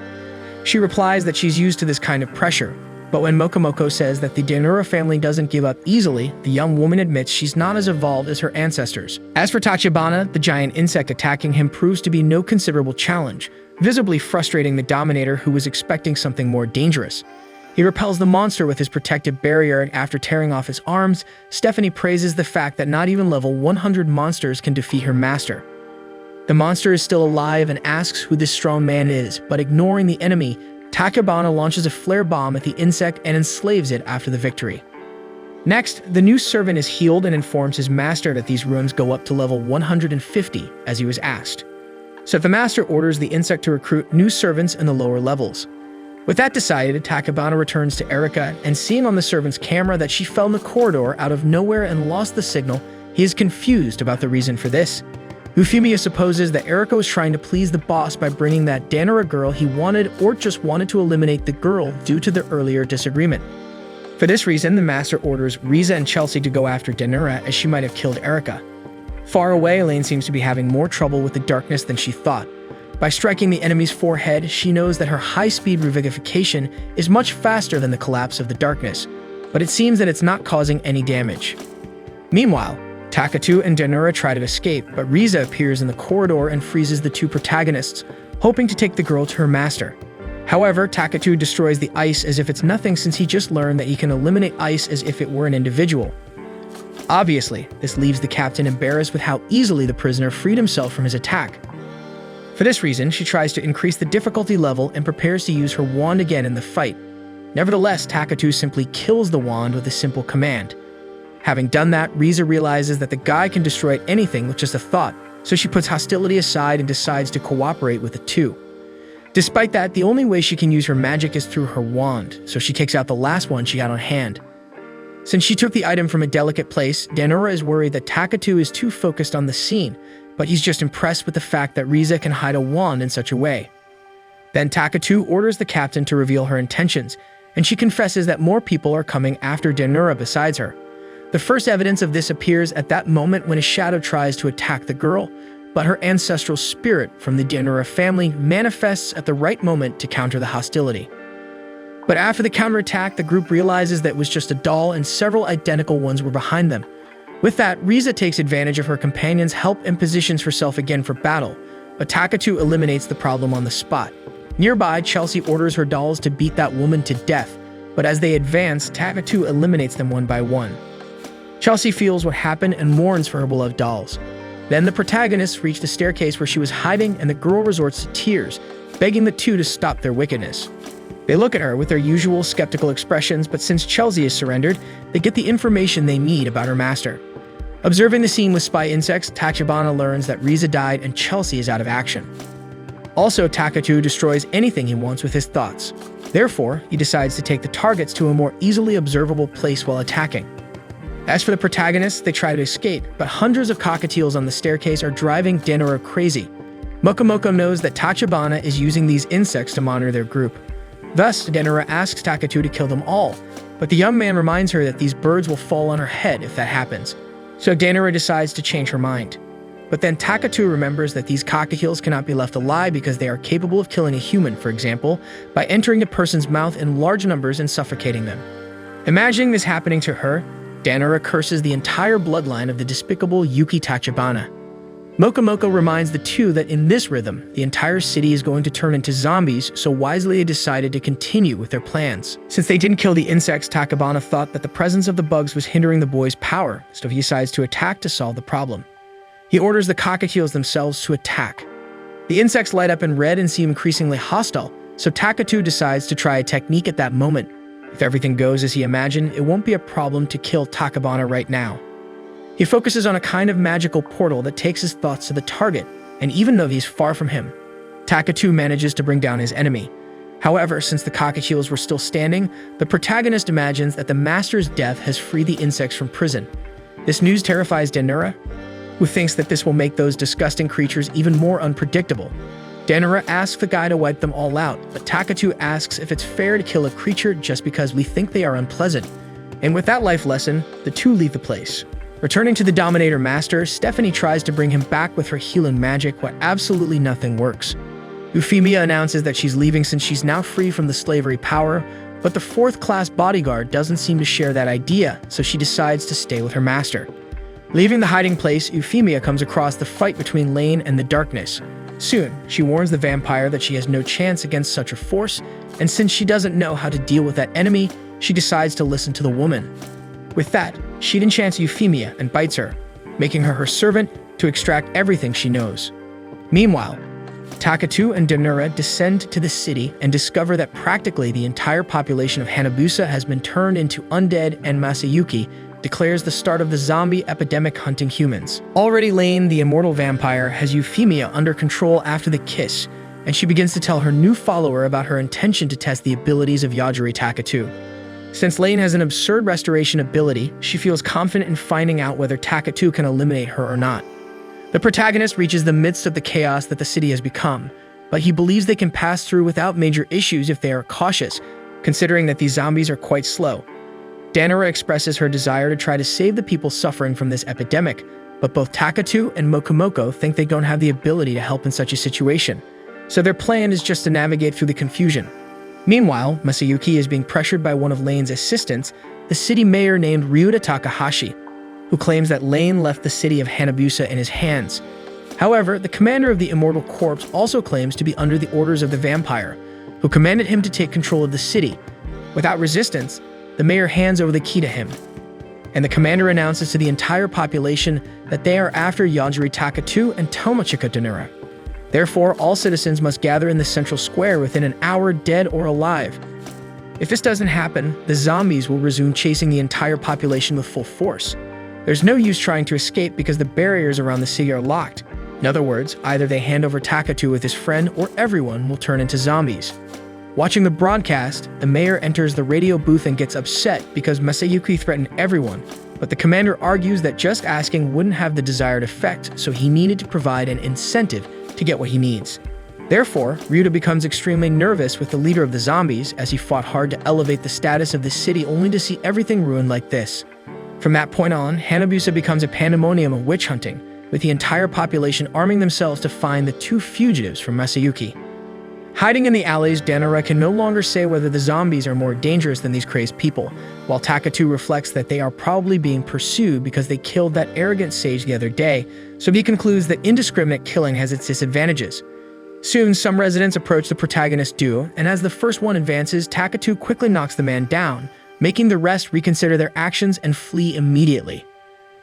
She replies that she's used to this kind of pressure, but when Mokomoko says that the Denora family doesn't give up easily, the young woman admits she's not as evolved as her ancestors. As for Tachibana, the giant insect attacking him proves to be no considerable challenge, visibly frustrating the Dominator who was expecting something more dangerous. He repels the monster with his protective barrier, and after tearing off his arms, Stephanie praises the fact that not even level 100 monsters can defeat her master. The monster is still alive and asks who this strong man is, but ignoring the enemy, Tachibana launches a flare bomb at the insect and enslaves it after the victory. Next, the new servant is healed and informs his master that these rooms go up to level 150, as he was asked. So the master orders the insect to recruit new servants in the lower levels. With that decided, Tachibana returns to Erika, and seeing on the servant's camera that she fell in the corridor out of nowhere and lost the signal, he is confused about the reason for this. Euphemia supposes that Erika was trying to please the boss by bringing that Danora girl he wanted, or just wanted to eliminate the girl due to their earlier disagreement. For this reason, the master orders Riza and Chelsea to go after Danora, as she might have killed Erika. Far away, Elaine seems to be having more trouble with the darkness than she thought. By striking the enemy's forehead, she knows that her high-speed revivification is much faster than the collapse of the darkness, but it seems that it's not causing any damage. Meanwhile, Takatu and Danora try to escape, but Riza appears in the corridor and freezes the two protagonists, hoping to take the girl to her master. However, Takatu destroys the ice as if it's nothing, since he just learned that he can eliminate ice as if it were an individual. Obviously, this leaves the captain embarrassed with how easily the prisoner freed himself from his attack. For this reason, she tries to increase the difficulty level and prepares to use her wand again in the fight. Nevertheless, Takatu simply kills the wand with a simple command. Having done that, Riza realizes that the guy can destroy anything with just a thought, so she puts hostility aside and decides to cooperate with the two. Despite that, the only way she can use her magic is through her wand, so she takes out the last one she had on hand. Since she took the item from a delicate place, Danora is worried that Takatu is too focused on the scene, but he's just impressed with the fact that Riza can hide a wand in such a way. Then Takatu orders the captain to reveal her intentions, and she confesses that more people are coming after Danora besides her. The first evidence of this appears at that moment when a shadow tries to attack the girl, but her ancestral spirit from the Danora family manifests at the right moment to counter the hostility. But after the counterattack, the group realizes that it was just a doll and several identical ones were behind them. With that, Riza takes advantage of her companion's help and positions herself again for battle, but Takatu eliminates the problem on the spot. Nearby, Chelsea orders her dolls to beat that woman to death, but as they advance, Takatu eliminates them one by one. Chelsea feels what happened and mourns for her beloved dolls. Then the protagonists reach the staircase where she was hiding, and the girl resorts to tears, begging the two to stop their wickedness. They look at her with their usual skeptical expressions, but since Chelsea has surrendered, they get the information they need about her master. Observing the scene with spy insects, Tachibana learns that Riza died and Chelsea is out of action. Also, Takatu destroys anything he wants with his thoughts. Therefore, he decides to take the targets to a more easily observable place while attacking. As for the protagonists, they try to escape, but hundreds of cockatiels on the staircase are driving Danora crazy. Mokomoko knows that Tachibana is using these insects to monitor their group. Thus, Danora asks Takatu to kill them all, but the young man reminds her that these birds will fall on her head if that happens. So Danora decides to change her mind. But then Takatu remembers that these cockatiels cannot be left alive because they are capable of killing a human, for example, by entering a person's mouth in large numbers and suffocating them. Imagining this happening to her, Danora curses the entire bloodline of the despicable Yuki Tachibana. Mokomoko reminds the two that in this rhythm, the entire city is going to turn into zombies, so wisely they decided to continue with their plans. Since they didn't kill the insects, Tachibana thought that the presence of the bugs was hindering the boy's power, so he decides to attack to solve the problem. He orders the cockatiels themselves to attack. The insects light up in red and seem increasingly hostile, so Takatu decides to try a technique at that moment. If everything goes as he imagined, it won't be a problem to kill Tachibana right now. He focuses on a kind of magical portal that takes his thoughts to the target, and even though he's far from him, Takatu manages to bring down his enemy. However, since the cockatiels were still standing, the protagonist imagines that the master's death has freed the insects from prison. This news terrifies Danora, who thinks that this will make those disgusting creatures even more unpredictable. Danora asks the guy to wipe them all out, but Takatu asks if it's fair to kill a creature just because we think they are unpleasant. And with that life lesson, the two leave the place. Returning to the Dominator Master, Stephanie tries to bring him back with her healing magic, but absolutely nothing works. Euphemia announces that she's leaving since she's now free from the slavery power, but the fourth-class bodyguard doesn't seem to share that idea, so she decides to stay with her master. Leaving the hiding place, Euphemia comes across the fight between Lane and the Darkness. Soon, she warns the vampire that she has no chance against such a force, and since she doesn't know how to deal with that enemy, she decides to listen to the woman. With that, she enchants Euphemia and bites her, making her servant to extract everything she knows. Meanwhile, Takatu and Danura descend to the city and discover that practically the entire population of Hanabusa has been turned into undead, and Masayuki declares the start of the zombie epidemic hunting humans. Already Lane, the immortal vampire, has Euphemia under control after the kiss, and she begins to tell her new follower about her intention to test the abilities of Yogiri Takatu. Since Lane has an absurd restoration ability, she feels confident in finding out whether Takatu can eliminate her or not. The protagonist reaches the midst of the chaos that the city has become, but he believes they can pass through without major issues if they are cautious, considering that these zombies are quite slow. Danura expresses her desire to try to save the people suffering from this epidemic, but both Takatu and Mokomoko think they don't have the ability to help in such a situation, so their plan is just to navigate through the confusion. Meanwhile, Masayuki is being pressured by one of Lane's assistants, the city mayor named Ryuta Takahashi, who claims that Lane left the city of Hanabusa in his hands. However, the commander of the Immortal Corps also claims to be under the orders of the vampire, who commanded him to take control of the city. Without resistance, the mayor hands over the key to him, and the commander announces to the entire population that they are after Yogiri Takatu and Tomochika Danura. Therefore, all citizens must gather in the central square within an hour, dead or alive. If this doesn't happen, the zombies will resume chasing the entire population with full force. There's no use trying to escape because the barriers around the city are locked. In other words, either they hand over Takatu with his friend or everyone will turn into zombies. Watching the broadcast, the mayor enters the radio booth and gets upset because Masayuki threatened everyone, but the commander argues that just asking wouldn't have the desired effect, so he needed to provide an incentive to get what he needs. Therefore, Ryuta becomes extremely nervous with the leader of the zombies as he fought hard to elevate the status of the city only to see everything ruined like this. From that point on, Hanabusa becomes a pandemonium of witch hunting, with the entire population arming themselves to find the two fugitives from Masayuki. Hiding in the alleys, Danura can no longer say whether the zombies are more dangerous than these crazed people, while Takatu reflects that they are probably being pursued because they killed that arrogant sage the other day, so he concludes that indiscriminate killing has its disadvantages. Soon, some residents approach the protagonist duo, and as the first one advances, Takatu quickly knocks the man down, making the rest reconsider their actions and flee immediately.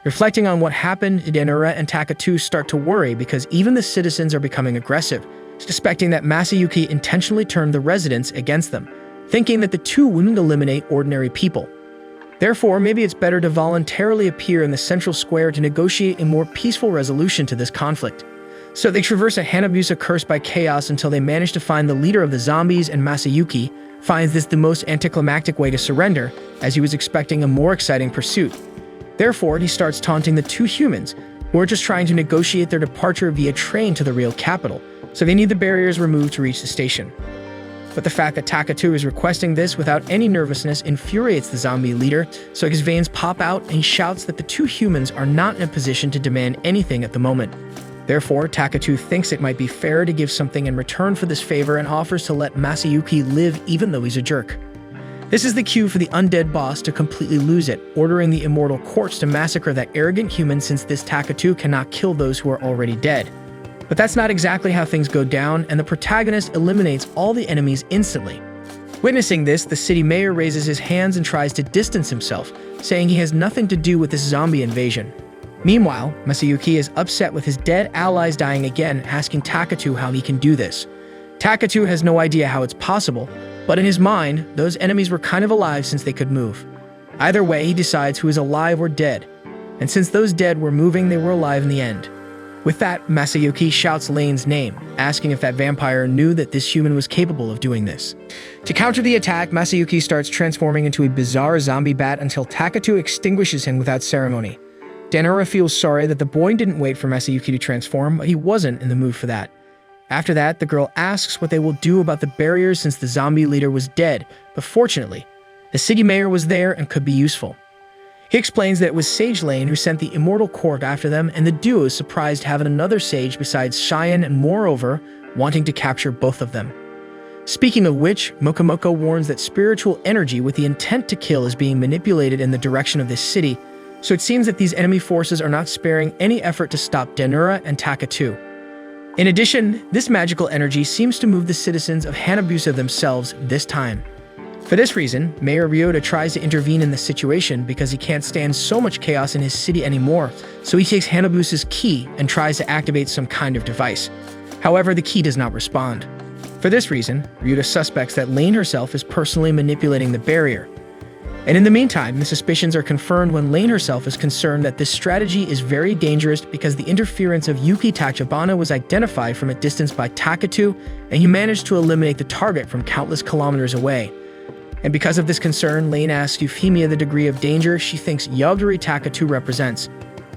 Reflecting on what happened, Danura and Takatu start to worry because even the citizens are becoming aggressive, suspecting that Masayuki intentionally turned the residents against them, thinking that the two wouldn't eliminate ordinary people. Therefore, maybe it's better to voluntarily appear in the central square to negotiate a more peaceful resolution to this conflict. So they traverse a Hanabusa cursed by chaos until they manage to find the leader of the zombies, and Masayuki finds this the most anticlimactic way to surrender, as he was expecting a more exciting pursuit. Therefore, he starts taunting the two humans, who are just trying to negotiate their departure via train to the real capital, so they need the barriers removed to reach the station. But the fact that Takatu is requesting this without any nervousness infuriates the zombie leader, so his veins pop out and he shouts that the two humans are not in a position to demand anything at the moment. Therefore, Takatu thinks it might be fairer to give something in return for this favor and offers to let Masayuki live even though he's a jerk. This is the cue for the undead boss to completely lose it, ordering the Immortal Courts to massacre that arrogant human since this Takatu cannot kill those who are already dead. But that's not exactly how things go down, and the protagonist eliminates all the enemies instantly. Witnessing this, the city mayor raises his hands and tries to distance himself, saying he has nothing to do with this zombie invasion. Meanwhile, Masayuki is upset with his dead allies dying again, asking Takatu how he can do this. Takatu has no idea how it's possible, but in his mind, those enemies were kind of alive since they could move. Either way, he decides who is alive or dead, and since those dead were moving, they were alive in the end. With that, Masayuki shouts Lane's name, asking if that vampire knew that this human was capable of doing this. To counter the attack, Masayuki starts transforming into a bizarre zombie bat until Takatu extinguishes him without ceremony. Danura feels sorry that the boy didn't wait for Masayuki to transform, but he wasn't in the mood for that. After that, the girl asks what they will do about the barriers since the zombie leader was dead, but fortunately, the city mayor was there and could be useful. He explains that it was Sage Lane who sent the immortal cord after them, and the duo is surprised having another sage besides Cheyenne and moreover, wanting to capture both of them. Speaking of which, Mokomoko warns that spiritual energy with the intent to kill is being manipulated in the direction of this city, so it seems that these enemy forces are not sparing any effort to stop Denura and Takatu. In addition, this magical energy seems to move the citizens of Hanabusa themselves this time. For this reason, Mayor Ryota tries to intervene in the situation because he can't stand so much chaos in his city anymore, so he takes Hanabusa's key and tries to activate some kind of device. However, the key does not respond. For this reason, Ryota suspects that Lane herself is personally manipulating the barrier. And in the meantime, the suspicions are confirmed when Lane herself is concerned that this strategy is very dangerous because the interference of Yuki Tachibana was identified from a distance by Takatu, and he managed to eliminate the target from countless kilometers away. And because of this concern, Lane asks Euphemia the degree of danger she thinks Yogiri Takatu represents.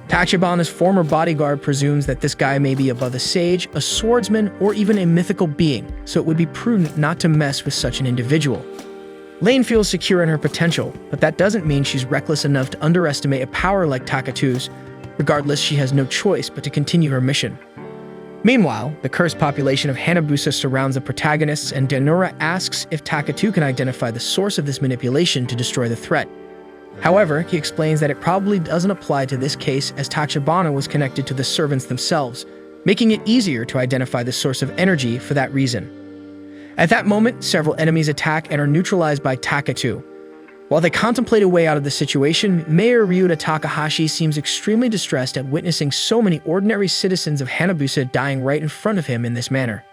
Tachibana's former bodyguard presumes that this guy may be above a sage, a swordsman, or even a mythical being, so it would be prudent not to mess with such an individual. Lane feels secure in her potential, but that doesn't mean she's reckless enough to underestimate a power like Takatu's. Regardless, she has no choice but to continue her mission. Meanwhile, the cursed population of Hanabusa surrounds the protagonists, and Denura asks if Takatu can identify the source of this manipulation to destroy the threat. However, he explains that it probably doesn't apply to this case as Tachibana was connected to the servants themselves, making it easier to identify the source of energy for that reason. At that moment, several enemies attack and are neutralized by Takatu. While they contemplate a way out of the situation, Mayor Ryuta Takahashi seems extremely distressed at witnessing so many ordinary citizens of Hanabusa dying right in front of him in this manner.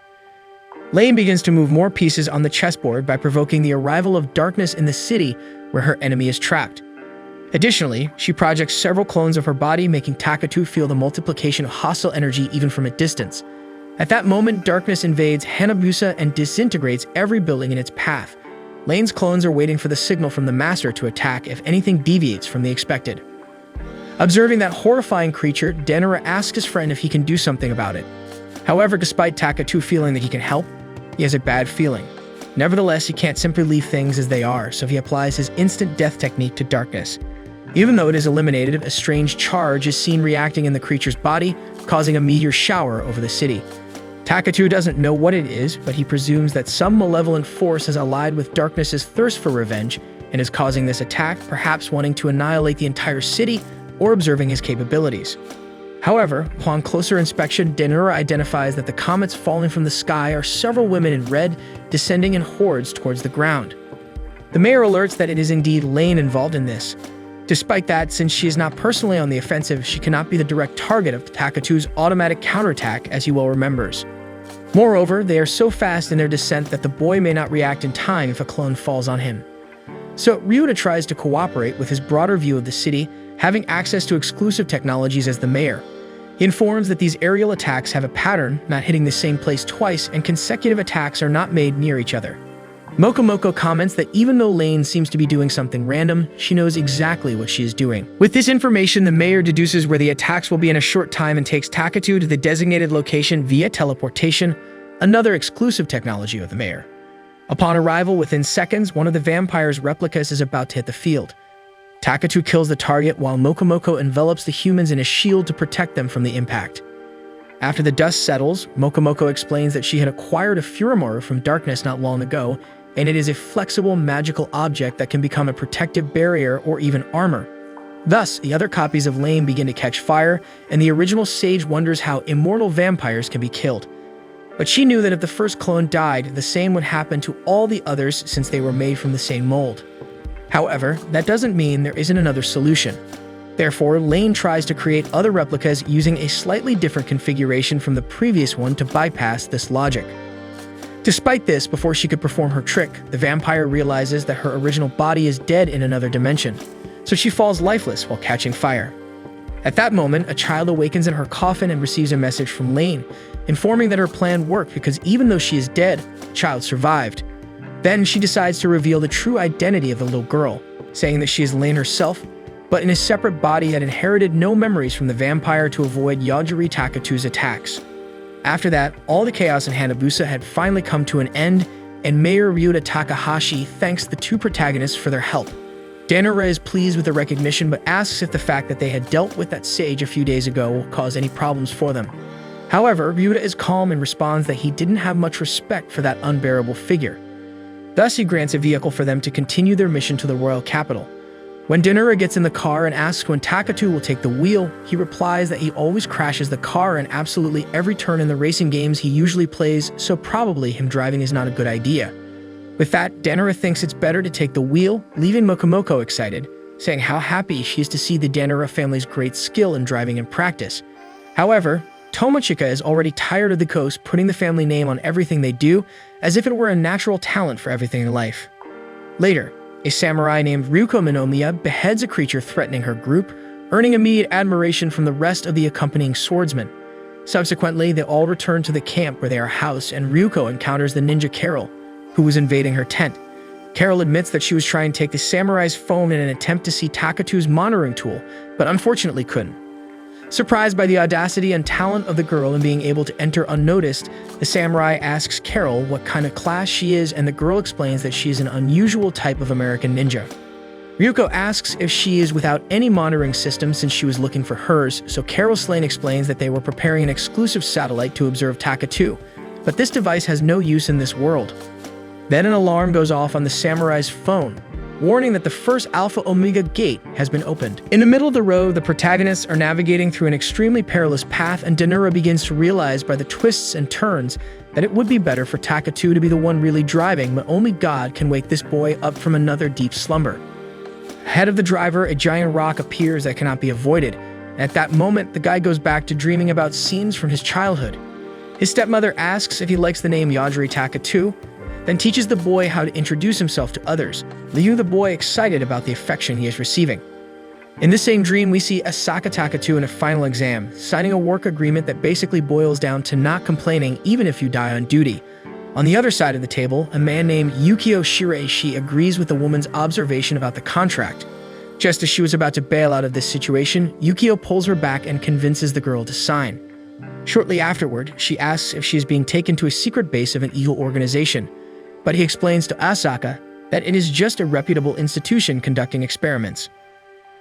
Lane begins to move more pieces on the chessboard by provoking the arrival of darkness in the city where her enemy is trapped. Additionally, she projects several clones of her body, making Takatu feel the multiplication of hostile energy even from a distance. At that moment, darkness invades Hanabusa and disintegrates every building in its path. Lane's clones are waiting for the signal from the master to attack if anything deviates from the expected. Observing that horrifying creature, Denura asks his friend if he can do something about it. However, despite Takatu feeling that he can help, he has a bad feeling. Nevertheless, he can't simply leave things as they are, so he applies his instant death technique to darkness. Even though it is eliminated, a strange charge is seen reacting in the creature's body, causing a meteor shower over the city. Takatu doesn't know what it is, but he presumes that some malevolent force has allied with Darkness's thirst for revenge and is causing this attack, perhaps wanting to annihilate the entire city or observing his capabilities. However, upon closer inspection, Denura identifies that the comets falling from the sky are several women in red, descending in hordes towards the ground. The mayor alerts that it is indeed Lane involved in this. Despite that, since she is not personally on the offensive, she cannot be the direct target of Takatu's automatic counterattack, as he well remembers. Moreover, they are so fast in their descent that the boy may not react in time if a clone falls on him. So Ryuta tries to cooperate with his broader view of the city, having access to exclusive technologies as the mayor. He informs that these aerial attacks have a pattern, not hitting the same place twice, and consecutive attacks are not made near each other. Mokomoko comments that even though Lane seems to be doing something random, she knows exactly what she is doing. With this information, the mayor deduces where the attacks will be in a short time and takes Takatu to the designated location via teleportation, another exclusive technology of the mayor. Upon arrival, within seconds, one of the vampire's replicas is about to hit the field. Takatu kills the target while Mokomoko envelops the humans in a shield to protect them from the impact. After the dust settles, Mokomoko explains that she had acquired a Furimoru from Darkness not long ago, and it is a flexible magical object that can become a protective barrier or even armor. Thus, the other copies of Lane begin to catch fire, and the original sage wonders how immortal vampires can be killed. But she knew that if the first clone died, the same would happen to all the others since they were made from the same mold. However, that doesn't mean there isn't another solution. Therefore, Lane tries to create other replicas using a slightly different configuration from the previous one to bypass this logic. Despite this, before she could perform her trick, the vampire realizes that her original body is dead in another dimension, so she falls lifeless while catching fire. At that moment, a child awakens in her coffin and receives a message from Lane, informing that her plan worked because even though she is dead, the child survived. Then she decides to reveal the true identity of the little girl, saying that she is Lane herself, but in a separate body that inherited no memories from the vampire to avoid Yogiri Takatu's attacks. After that, all the chaos in Hanabusa had finally come to an end, and Mayor Ryuta Takahashi thanks the two protagonists for their help. Danura is pleased with the recognition but asks if the fact that they had dealt with that sage a few days ago will cause any problems for them. However, Ryuta is calm and responds that he didn't have much respect for that unbearable figure. Thus, he grants a vehicle for them to continue their mission to the royal capital. When Danura gets in the car and asks when Takatu will take the wheel, he replies that he always crashes the car in absolutely every turn in the racing games he usually plays, so probably him driving is not a good idea. With that, Danura thinks it's better to take the wheel, leaving Mokomoko excited, saying how happy she is to see the Danura family's great skill in driving and practice. However, Tomochika is already tired of the ghost putting the family name on everything they do, as if it were a natural talent for everything in life. Later, a samurai named Ryuko Minomiya beheads a creature threatening her group, earning immediate admiration from the rest of the accompanying swordsmen. Subsequently, they all return to the camp where they are housed, and Ryuko encounters the ninja Carol, who was invading her tent. Carol admits that she was trying to take the samurai's phone in an attempt to see Takatu's monitoring tool, but unfortunately couldn't. Surprised by the audacity and talent of the girl in being able to enter unnoticed, the samurai asks Carol what kind of class she is, and the girl explains that she is an unusual type of American ninja. Ryuko asks if she is without any monitoring system since she was looking for hers, so Carol Slane explains that they were preparing an exclusive satellite to observe Takatu, but this device has no use in this world. Then an alarm goes off on the samurai's phone, warning that the first Alpha Omega gate has been opened. In the middle of the road, the protagonists are navigating through an extremely perilous path, and Danura begins to realize by the twists and turns that it would be better for Takatu to be the one really driving, but only God can wake this boy up from another deep slumber. Ahead of the driver, a giant rock appears that cannot be avoided, and at that moment, the guy goes back to dreaming about scenes from his childhood. His stepmother asks if he likes the name Yogiri Takatu, then teaches the boy how to introduce himself to others, leaving the boy excited about the affection he is receiving. In the same dream, we see Asaka Takatu in a final exam, signing a work agreement that basically boils down to not complaining even if you die on duty. On the other side of the table, a man named Yukio Shiraishi agrees with the woman's observation about the contract. Just as she was about to bail out of this situation, Yukio pulls her back and convinces the girl to sign. Shortly afterward, she asks if she is being taken to a secret base of an evil organization, but he explains to Asaka that it is just a reputable institution conducting experiments.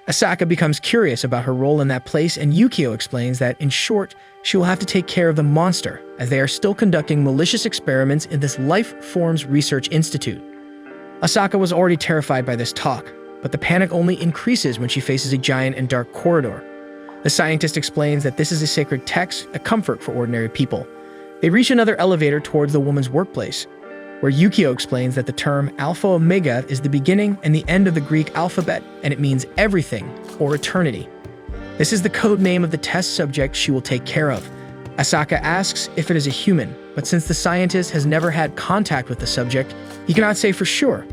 Asaka becomes curious about her role in that place, and Yukio explains that, in short, she will have to take care of the monster, as they are still conducting malicious experiments in this Life Forms Research Institute. Asaka was already terrified by this talk, but the panic only increases when she faces a giant and dark corridor. The scientist explains that this is a sacred text, a comfort for ordinary people. They reach another elevator towards the woman's workplace, where Yukio explains that the term Alpha Omega is the beginning and the end of the Greek alphabet, and it means everything or eternity. This is the code name of the test subject she will take care of. Asaka asks if it is a human, but since the scientist has never had contact with the subject, he cannot say for sure.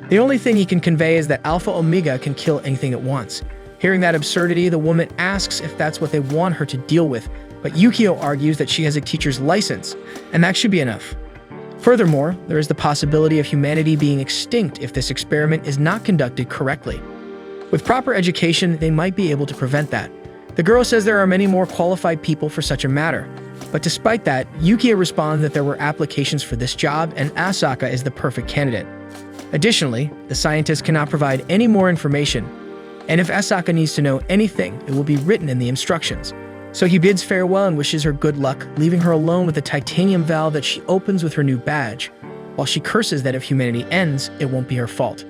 The only thing he can convey is that Alpha Omega can kill anything it wants. Hearing that absurdity, the woman asks if that's what they want her to deal with, but Yukio argues that she has a teacher's license, and that should be enough. Furthermore, there is the possibility of humanity being extinct if this experiment is not conducted correctly. With proper education, they might be able to prevent that. The girl says there are many more qualified people for such a matter, but despite that, Yukio responds that there were applications for this job and Asaka is the perfect candidate. Additionally, the scientist cannot provide any more information, and if Asaka needs to know anything, it will be written in the instructions. So he bids farewell and wishes her good luck, leaving her alone with a titanium valve that she opens with her new badge, while she curses that if humanity ends, it won't be her fault.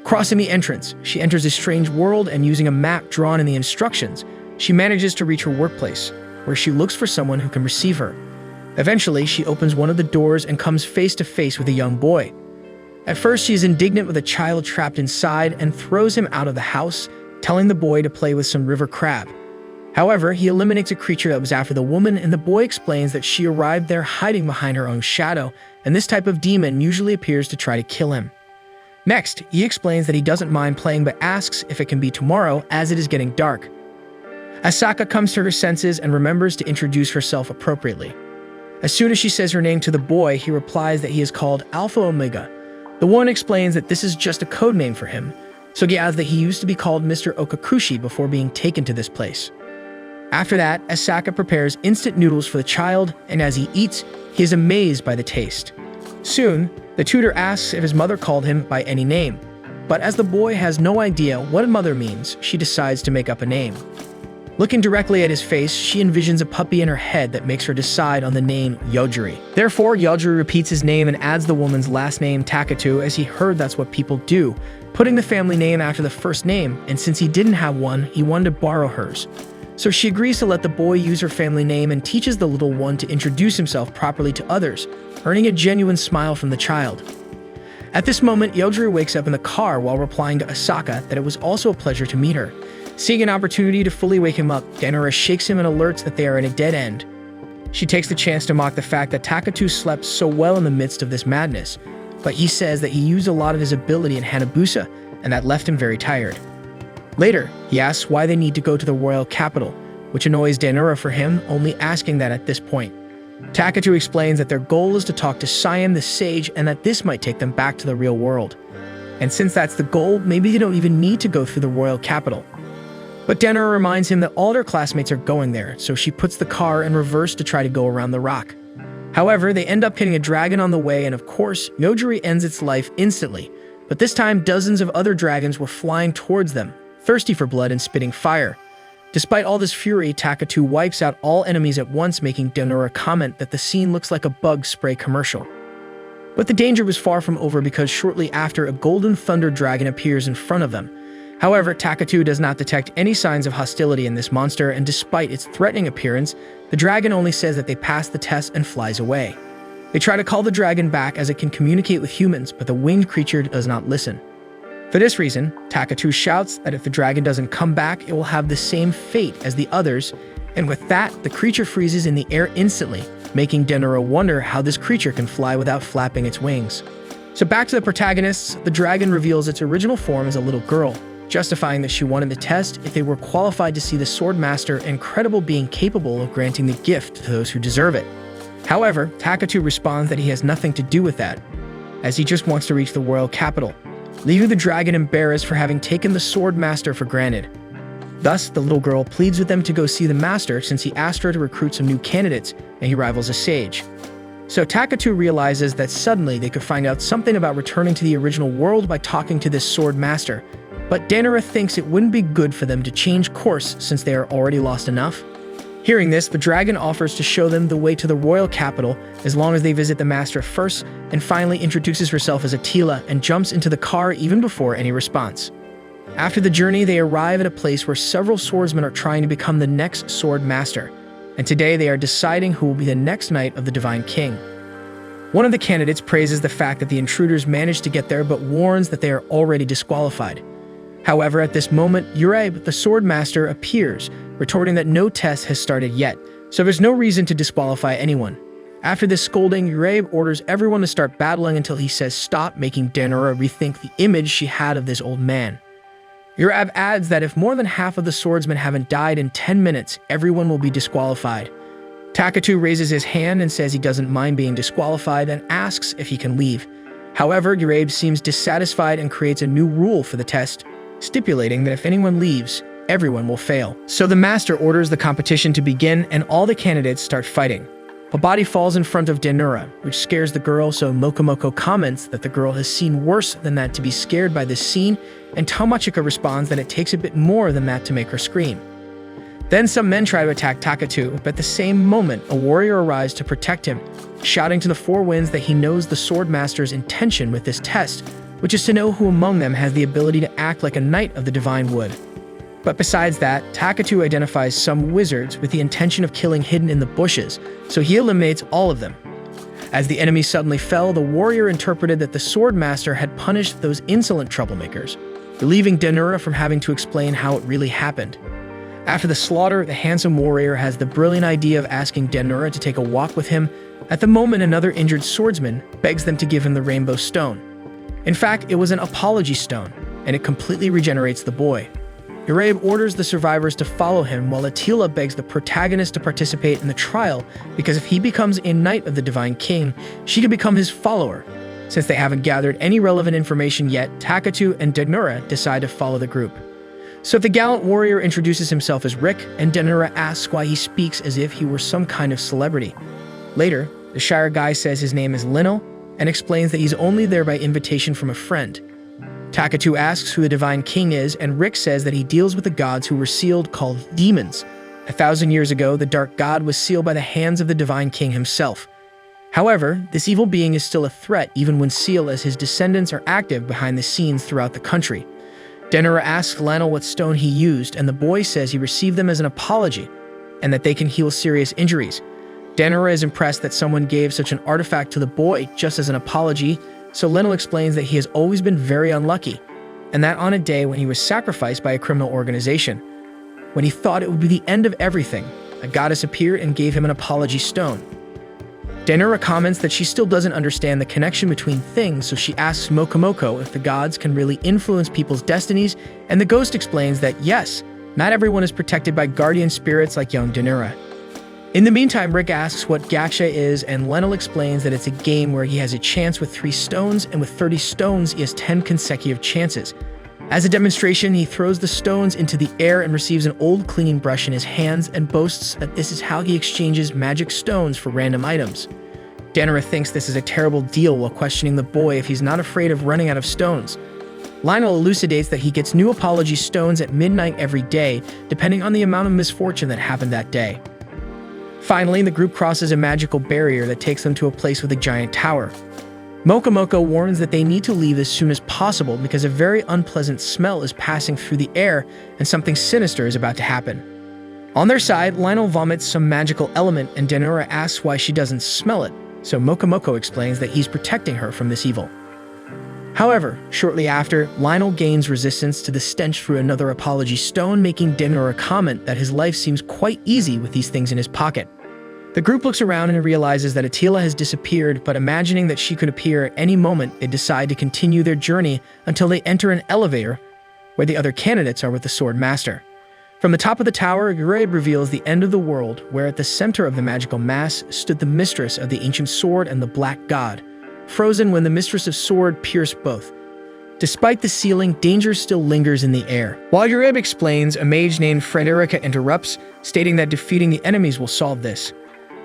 Crossing the entrance, she enters a strange world, and using a map drawn in the instructions, she manages to reach her workplace, where she looks for someone who can receive her. Eventually, she opens one of the doors and comes face to face with a young boy. At first, she is indignant with a child trapped inside and throws him out of the house, telling the boy to play with some river crab. However, he eliminates a creature that was after the woman, and the boy explains that she arrived there hiding behind her own shadow, and this type of demon usually appears to try to kill him. Next, he explains that he doesn't mind playing but asks if it can be tomorrow as it is getting dark. Asaka comes to her senses and remembers to introduce herself appropriately. As soon as she says her name to the boy, he replies that he is called Alpha Omega. The one explains that this is just a code name for him, so he adds that he used to be called Mr. Okakushi before being taken to this place. After that, Asaka prepares instant noodles for the child, and as he eats, he is amazed by the taste. Soon, the tutor asks if his mother called him by any name, But as the boy has no idea what mother means, she decides to make up a name. Looking directly at his face, she envisions a puppy in her head that makes her decide on the name Yogiri. Therefore, Yogiri repeats his name and adds the woman's last name Takatu, as he heard that's what people do, putting the family name after the first name, and since he didn't have one, he wanted to borrow hers. So she agrees to let the boy use her family name and teaches the little one to introduce himself properly to others, earning a genuine smile from the child. At this moment, Yogiri wakes up in the car while replying to Asaka that it was also a pleasure to meet her. Seeing an opportunity to fully wake him up, Denora shakes him and alerts that they are in a dead end. She takes the chance to mock the fact that Takatu slept so well in the midst of this madness, but he says that he used a lot of his ability in Hanabusa, and that left him very tired. Later, he asks why they need to go to the royal capital, which annoys Denora for him, only asking that at this point. Takatu explains that their goal is to talk to Siam the sage and that this might take them back to the real world. And since that's the goal, maybe they don't even need to go through the royal capital. But Denora reminds him that all their classmates are going there, so she puts the car in reverse to try to go around the rock. However, they end up hitting a dragon on the way, and of course, Yogiri ends its life instantly. But this time, dozens of other dragons were flying towards them, thirsty for blood and spitting fire. Despite all this fury, Takatu wipes out all enemies at once, making Denora comment that the scene looks like a bug spray commercial. But the danger was far from over because shortly after, a golden thunder dragon appears in front of them. However, Takatu does not detect any signs of hostility in this monster, and despite its threatening appearance, the dragon only says that they passed the test and flies away. They try to call the dragon back as it can communicate with humans, but the winged creature does not listen. For this reason, Takatu shouts that if the dragon doesn't come back, it will have the same fate as the others, and with that, the creature freezes in the air instantly, making Denora wonder how this creature can fly without flapping its wings. So back to the protagonists, the dragon reveals its original form as a little girl, justifying that she wanted the test if they were qualified to see the sword master, an incredible being capable of granting the gift to those who deserve it. However, Takatu responds that he has nothing to do with that, as he just wants to reach the royal capital, leaving the dragon embarrassed for having taken the sword master for granted. Thus, the little girl pleads with them to go see the master since he asked her to recruit some new candidates and he rivals a sage. So Takatu realizes that suddenly they could find out something about returning to the original world by talking to this sword master, but Denora thinks it wouldn't be good for them to change course since they are already lost enough. Hearing this, the dragon offers to show them the way to the royal capital as long as they visit the master first, and finally introduces herself as Attila and jumps into the car even before any response. After the journey, they arrive at a place where several swordsmen are trying to become the next sword master, and today they are deciding who will be the next knight of the Divine King. One of the candidates praises the fact that the intruders managed to get there but warns that they are already disqualified. However, at this moment, Urabe, the sword master, appears, retorting that no test has started yet, so there's no reason to disqualify anyone. After this scolding, Urabe orders everyone to start battling until he says stop, making Denora rethink the image she had of this old man. Urabe adds that if more than half of the swordsmen haven't died in 10 minutes, everyone will be disqualified. Takatu raises his hand and says he doesn't mind being disqualified and asks if he can leave. However, Urabe seems dissatisfied and creates a new rule for the test, stipulating that if anyone leaves, everyone will fail. So the master orders the competition to begin and all the candidates start fighting. A body falls in front of Denora, which scares the girl, so Mokomoko comments that the girl has seen worse than that to be scared by this scene, and Tomachika responds that it takes a bit more than that to make her scream. Then some men try to attack Takatu, but at the same moment, a warrior arrives to protect him, shouting to the four winds that he knows the sword master's intention with this test, which is to know who among them has the ability to act like a knight of the divine wood. But besides that, Takatu identifies some wizards with the intention of killing hidden in the bushes, so he eliminates all of them. As the enemy suddenly fell, the warrior interpreted that the sword master had punished those insolent troublemakers, relieving Denora from having to explain how it really happened. After the slaughter, the handsome warrior has the brilliant idea of asking Denora to take a walk with him. At the moment, another injured swordsman begs them to give him the rainbow stone. In fact, it was an apology stone, and it completely regenerates the boy. Urabe orders the survivors to follow him, while Attila begs the protagonist to participate in the trial, because if he becomes a knight of the Divine King, she could become his follower. Since they haven't gathered any relevant information yet, Takatu and Denora decide to follow the group. So the gallant warrior introduces himself as Rick, and Denora asks why he speaks as if he were some kind of celebrity. Later, the Shire guy says his name is Lino, and explains that he's only there by invitation from a friend. Takatu asks who the Divine King is, and Rick says that he deals with the gods who were sealed, called demons. 1,000 years ago, the Dark God was sealed by the hands of the Divine King himself. However, this evil being is still a threat even when sealed, as his descendants are active behind the scenes throughout the country. Denora asks Lionel what stone he used, and the boy says he received them as an apology, and that they can heal serious injuries. Denora is impressed that someone gave such an artifact to the boy just as an apology, so Lionel explains that he has always been very unlucky, and that on a day when he was sacrificed by a criminal organization, when he thought it would be the end of everything, a goddess appeared and gave him an apology stone. Denora comments that she still doesn't understand the connection between things, so she asks Mokomoko if the gods can really influence people's destinies, and the ghost explains that yes, not everyone is protected by guardian spirits like young Denora. In the meantime, Rick asks what Gacha is, and Lionel explains that it's a game where he has a chance with 3 stones, and with 30 stones, he has 10 consecutive chances. As a demonstration, he throws the stones into the air and receives an old cleaning brush in his hands and boasts that this is how he exchanges magic stones for random items. Denora thinks this is a terrible deal while questioning the boy if he's not afraid of running out of stones. Lionel elucidates that he gets new apology stones at midnight every day, depending on the amount of misfortune that happened that day. Finally, the group crosses a magical barrier that takes them to a place with a giant tower. Mokomoko warns that they need to leave as soon as possible because a very unpleasant smell is passing through the air and something sinister is about to happen. On their side, Lionel vomits some magical element and Denora asks why she doesn't smell it, so Mokomoko explains that he's protecting her from this evil. However, shortly after, Lionel gains resistance to the stench through another apology stone, making Denora comment that his life seems quite easy with these things in his pocket. The group looks around and realizes that Attila has disappeared, but imagining that she could appear at any moment, they decide to continue their journey until they enter an elevator where the other candidates are with the Sword Master. From the top of the tower, Yogiri reveals the end of the world, where at the center of the magical mass stood the mistress of the ancient sword and the Black God, frozen when the mistress of sword pierced both. Despite the sealing, danger still lingers in the air. While Yogiri explains, a mage named Frederica interrupts, stating that defeating the enemies will solve this.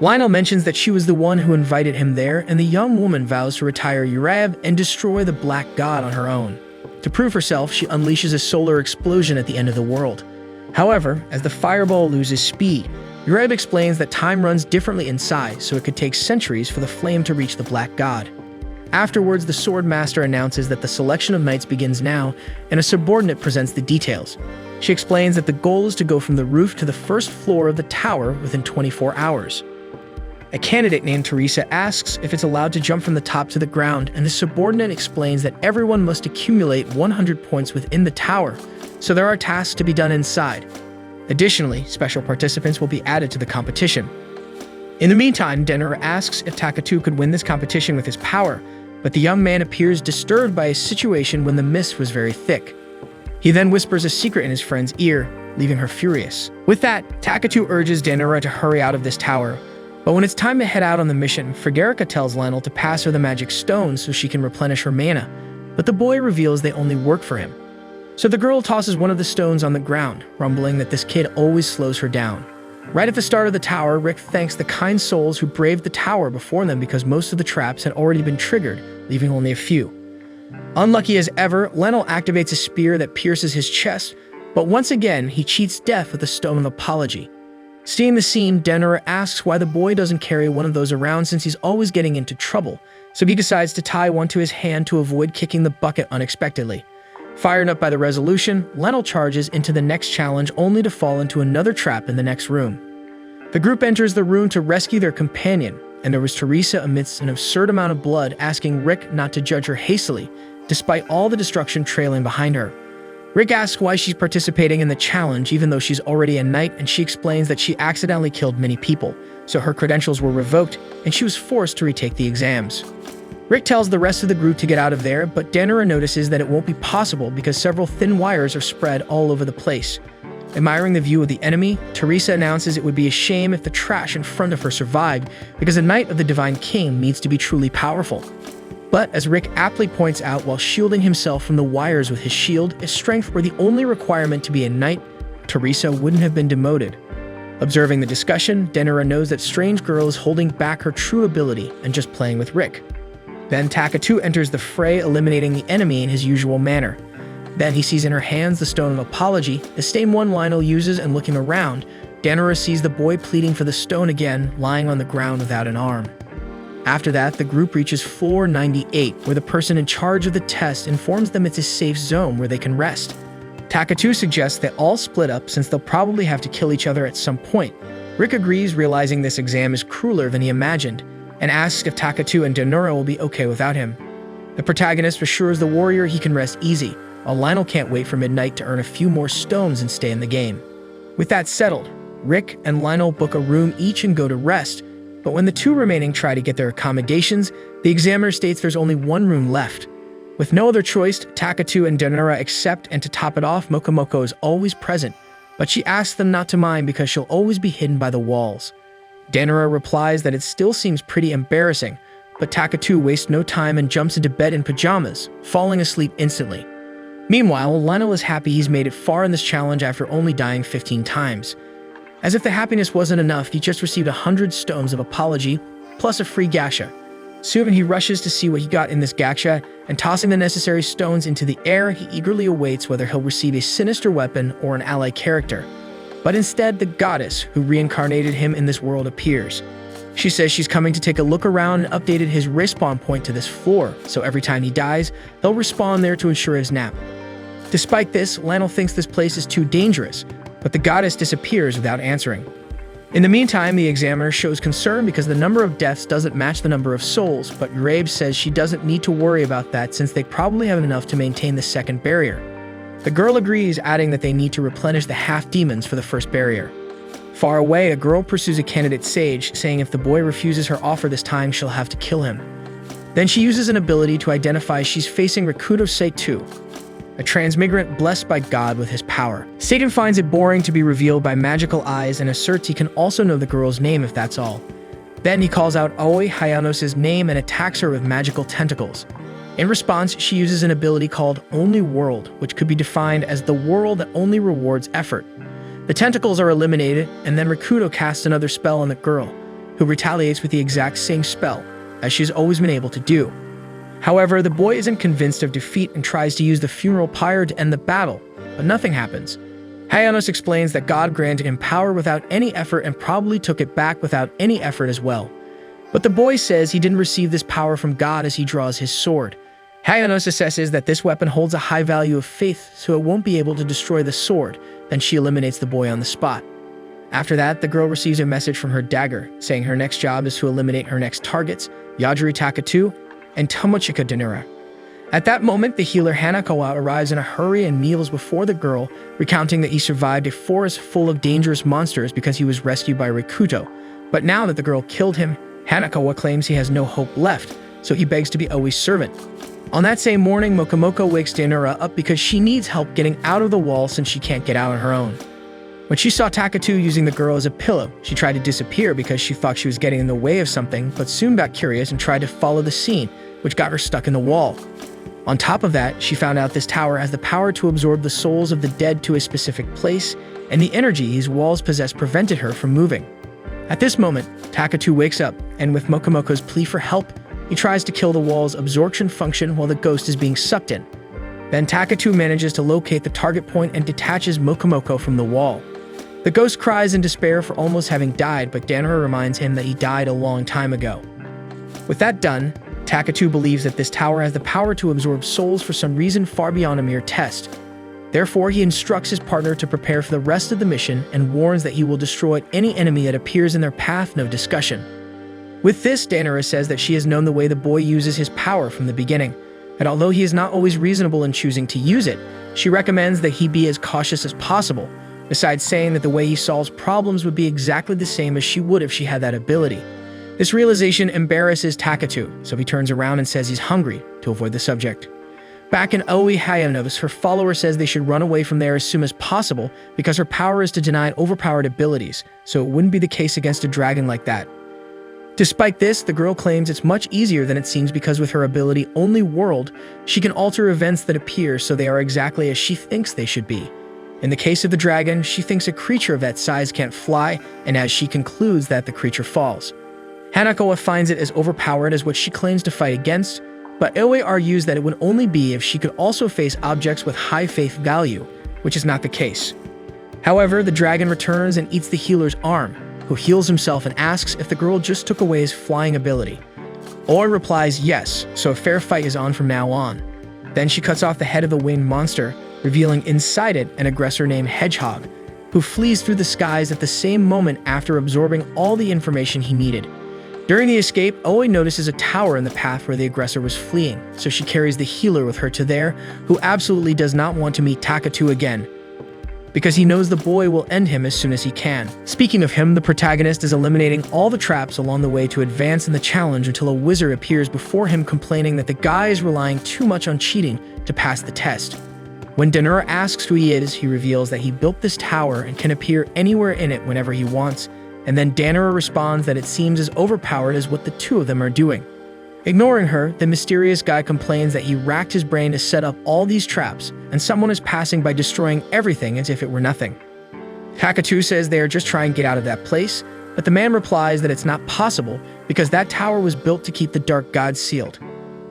Lionel mentions that she was the one who invited him there, and the young woman vows to retire Yogiri and destroy the Black God on her own. To prove herself, she unleashes a solar explosion at the end of the world. However, as the fireball loses speed, Yogiri explains that time runs differently inside, so it could take centuries for the flame to reach the Black God. Afterwards, the Sword Master announces that the selection of knights begins now, and a subordinate presents the details. She explains that the goal is to go from the roof to the first floor of the tower within 24 hours. A candidate named Teresa asks if it's allowed to jump from the top to the ground, and the subordinate explains that everyone must accumulate 100 points within the tower, so there are tasks to be done inside. Additionally, special participants will be added to the competition. In the meantime, Denora asks if Takatu could win this competition with his power, but the young man appears disturbed by a situation when the mist was very thick. He then whispers a secret in his friend's ear, leaving her furious. With that, Takatu urges Denora to hurry out of this tower, but when it's time to head out on the mission, Frederica tells Lionel to pass her the magic stone so she can replenish her mana, but the boy reveals they only work for him. So the girl tosses one of the stones on the ground, rumbling that this kid always slows her down. Right at the start of the tower, Rick thanks the kind souls who braved the tower before them because most of the traps had already been triggered, leaving only a few. Unlucky as ever, Lionel activates a spear that pierces his chest, but once again, he cheats death with a stone of apology. Seeing the scene, Denora asks why the boy doesn't carry one of those around since he's always getting into trouble, so he decides to tie one to his hand to avoid kicking the bucket unexpectedly. Fired up by the resolution, Lionel charges into the next challenge only to fall into another trap in the next room. The group enters the room to rescue their companion, and there was Teresa amidst an absurd amount of blood asking Rick not to judge her hastily, despite all the destruction trailing behind her. Rick asks why she's participating in the challenge even though she's already a knight, and she explains that she accidentally killed many people, so her credentials were revoked and she was forced to retake the exams. Rick tells the rest of the group to get out of there, but Denora notices that it won't be possible because several thin wires are spread all over the place. Admiring the view of the enemy, Teresa announces it would be a shame if the trash in front of her survived because a knight of the Divine King needs to be truly powerful. But as Rick aptly points out while shielding himself from the wires with his shield, if strength were the only requirement to be a knight, Teresa wouldn't have been demoted. Observing the discussion, Denora knows that Strange Girl is holding back her true ability and just playing with Rick. Then Takatu enters the fray, eliminating the enemy in his usual manner. Then he sees in her hands the Stone of Apology, the same one Lionel uses, and looking around, Danora sees the boy pleading for the stone again, lying on the ground without an arm. After that, the group reaches floor 98, where the person in charge of the test informs them it's a safe zone where they can rest. Takatu suggests they all split up since they'll probably have to kill each other at some point. Rick agrees, realizing this exam is crueler than he imagined, and asks if Takatu and Danora will be okay without him. The protagonist assures the warrior he can rest easy, while Lionel can't wait for midnight to earn a few more stones and stay in the game. With that settled, Rick and Lionel book a room each and go to rest, but when the two remaining try to get their accommodations, the examiner states there's only one room left. With no other choice, Takatu and Danora accept, and to top it off, Mokomoko is always present, but she asks them not to mind because she'll always be hidden by the walls. Danora replies that it still seems pretty embarrassing, but Takatu wastes no time and jumps into bed in pajamas, falling asleep instantly. Meanwhile, Lionel is happy he's made it far in this challenge after only dying 15 times. As if the happiness wasn't enough, he just received 100 stones of apology, plus a free gacha. Soon he rushes to see what he got in this gacha, and tossing the necessary stones into the air, he eagerly awaits whether he'll receive a sinister weapon or an ally character. But instead, the goddess who reincarnated him in this world appears. She says she's coming to take a look around and updated his respawn point to this floor, so every time he dies, he'll respawn there to ensure his nap. Despite this, Lionel thinks this place is too dangerous, but the goddess disappears without answering. In the meantime, the examiner shows concern because the number of deaths doesn't match the number of souls, but Grabe says she doesn't need to worry about that since they probably have enough to maintain the second barrier. The girl agrees, adding that they need to replenish the half-demons for the first barrier. Far away, a girl pursues a candidate sage, saying if the boy refuses her offer this time, she'll have to kill him. Then she uses an ability to identify she's facing Rakuto Seitu, a transmigrant blessed by God with his power. Satan finds it boring to be revealed by magical eyes and asserts he can also know the girl's name if that's all. Then he calls out Aoi Hayanos' name and attacks her with magical tentacles. In response, she uses an ability called Only World, which could be defined as the world that only rewards effort. The tentacles are eliminated, and then Rakuto casts another spell on the girl, who retaliates with the exact same spell, as she's always been able to do. However, the boy isn't convinced of defeat and tries to use the funeral pyre to end the battle, but nothing happens. Hayanos explains that God granted him power without any effort and probably took it back without any effort as well. But the boy says he didn't receive this power from God as he draws his sword. Hayanos assesses that this weapon holds a high value of faith, so it won't be able to destroy the sword. Then she eliminates the boy on the spot. After that, the girl receives a message from her dagger, saying her next job is to eliminate her next targets, Yogiri Takatu and Tomochika Danora. At that moment, the healer Hanakawa arrives in a hurry and kneels before the girl, recounting that he survived a forest full of dangerous monsters because he was rescued by Rakuto. But now that the girl killed him, Hanakawa claims he has no hope left, so he begs to be Oi's servant. On that same morning, Mokomoko wakes Danora up because she needs help getting out of the wall since she can't get out on her own. When she saw Takatu using the girl as a pillow, she tried to disappear because she thought she was getting in the way of something, but soon got curious and tried to follow the scene, which got her stuck in the wall. On top of that, she found out this tower has the power to absorb the souls of the dead to a specific place, and the energy these walls possess prevented her from moving. At this moment, Takatu wakes up, and with Mokomoko's plea for help, he tries to kill the wall's absorption function while the ghost is being sucked in. Then Takatu manages to locate the target point and detaches Mokomoko from the wall. The ghost cries in despair for almost having died, but Danora reminds him that he died a long time ago. With that done, Takatu believes that this tower has the power to absorb souls for some reason far beyond a mere test. Therefore, he instructs his partner to prepare for the rest of the mission and warns that he will destroy any enemy that appears in their path, no discussion. With this, Danora says that she has known the way the boy uses his power from the beginning, and although he is not always reasonable in choosing to use it, she recommends that he be as cautious as possible, besides saying that the way he solves problems would be exactly the same as she would if she had that ability. This realization embarrasses Takatu, so he turns around and says he's hungry to avoid the subject. Back in Aoi Hayanos, her follower says they should run away from there as soon as possible because her power is to deny overpowered abilities, so it wouldn't be the case against a dragon like that. Despite this, the girl claims it's much easier than it seems because with her ability Only World, she can alter events that appear so they are exactly as she thinks they should be. In the case of the dragon, she thinks a creature of that size can't fly, and as she concludes that the creature falls. Hanako finds it as overpowered as what she claims to fight against, but Aoi argues that it would only be if she could also face objects with high faith value, which is not the case. However, the dragon returns and eats the healer's arm, who heals himself and asks if the girl just took away his flying ability. Aoi replies yes, so a fair fight is on from now on. Then she cuts off the head of the winged monster, revealing inside it an aggressor named Hedgehog, who flees through the skies at the same moment after absorbing all the information he needed. During the escape, Aoi notices a tower in the path where the aggressor was fleeing, so she carries the healer with her to there, who absolutely does not want to meet Takatu again, because he knows the boy will end him as soon as he can. Speaking of him, the protagonist is eliminating all the traps along the way to advance in the challenge until a wizard appears before him complaining that the guy is relying too much on cheating to pass the test. When Danura asks who he is, he reveals that he built this tower and can appear anywhere in it whenever he wants, and then Danura responds that it seems as overpowered as what the two of them are doing. Ignoring her, the mysterious guy complains that he racked his brain to set up all these traps, and someone is passing by destroying everything as if it were nothing. Takatu says they are just trying to get out of that place, but the man replies that it's not possible because that tower was built to keep the dark gods sealed.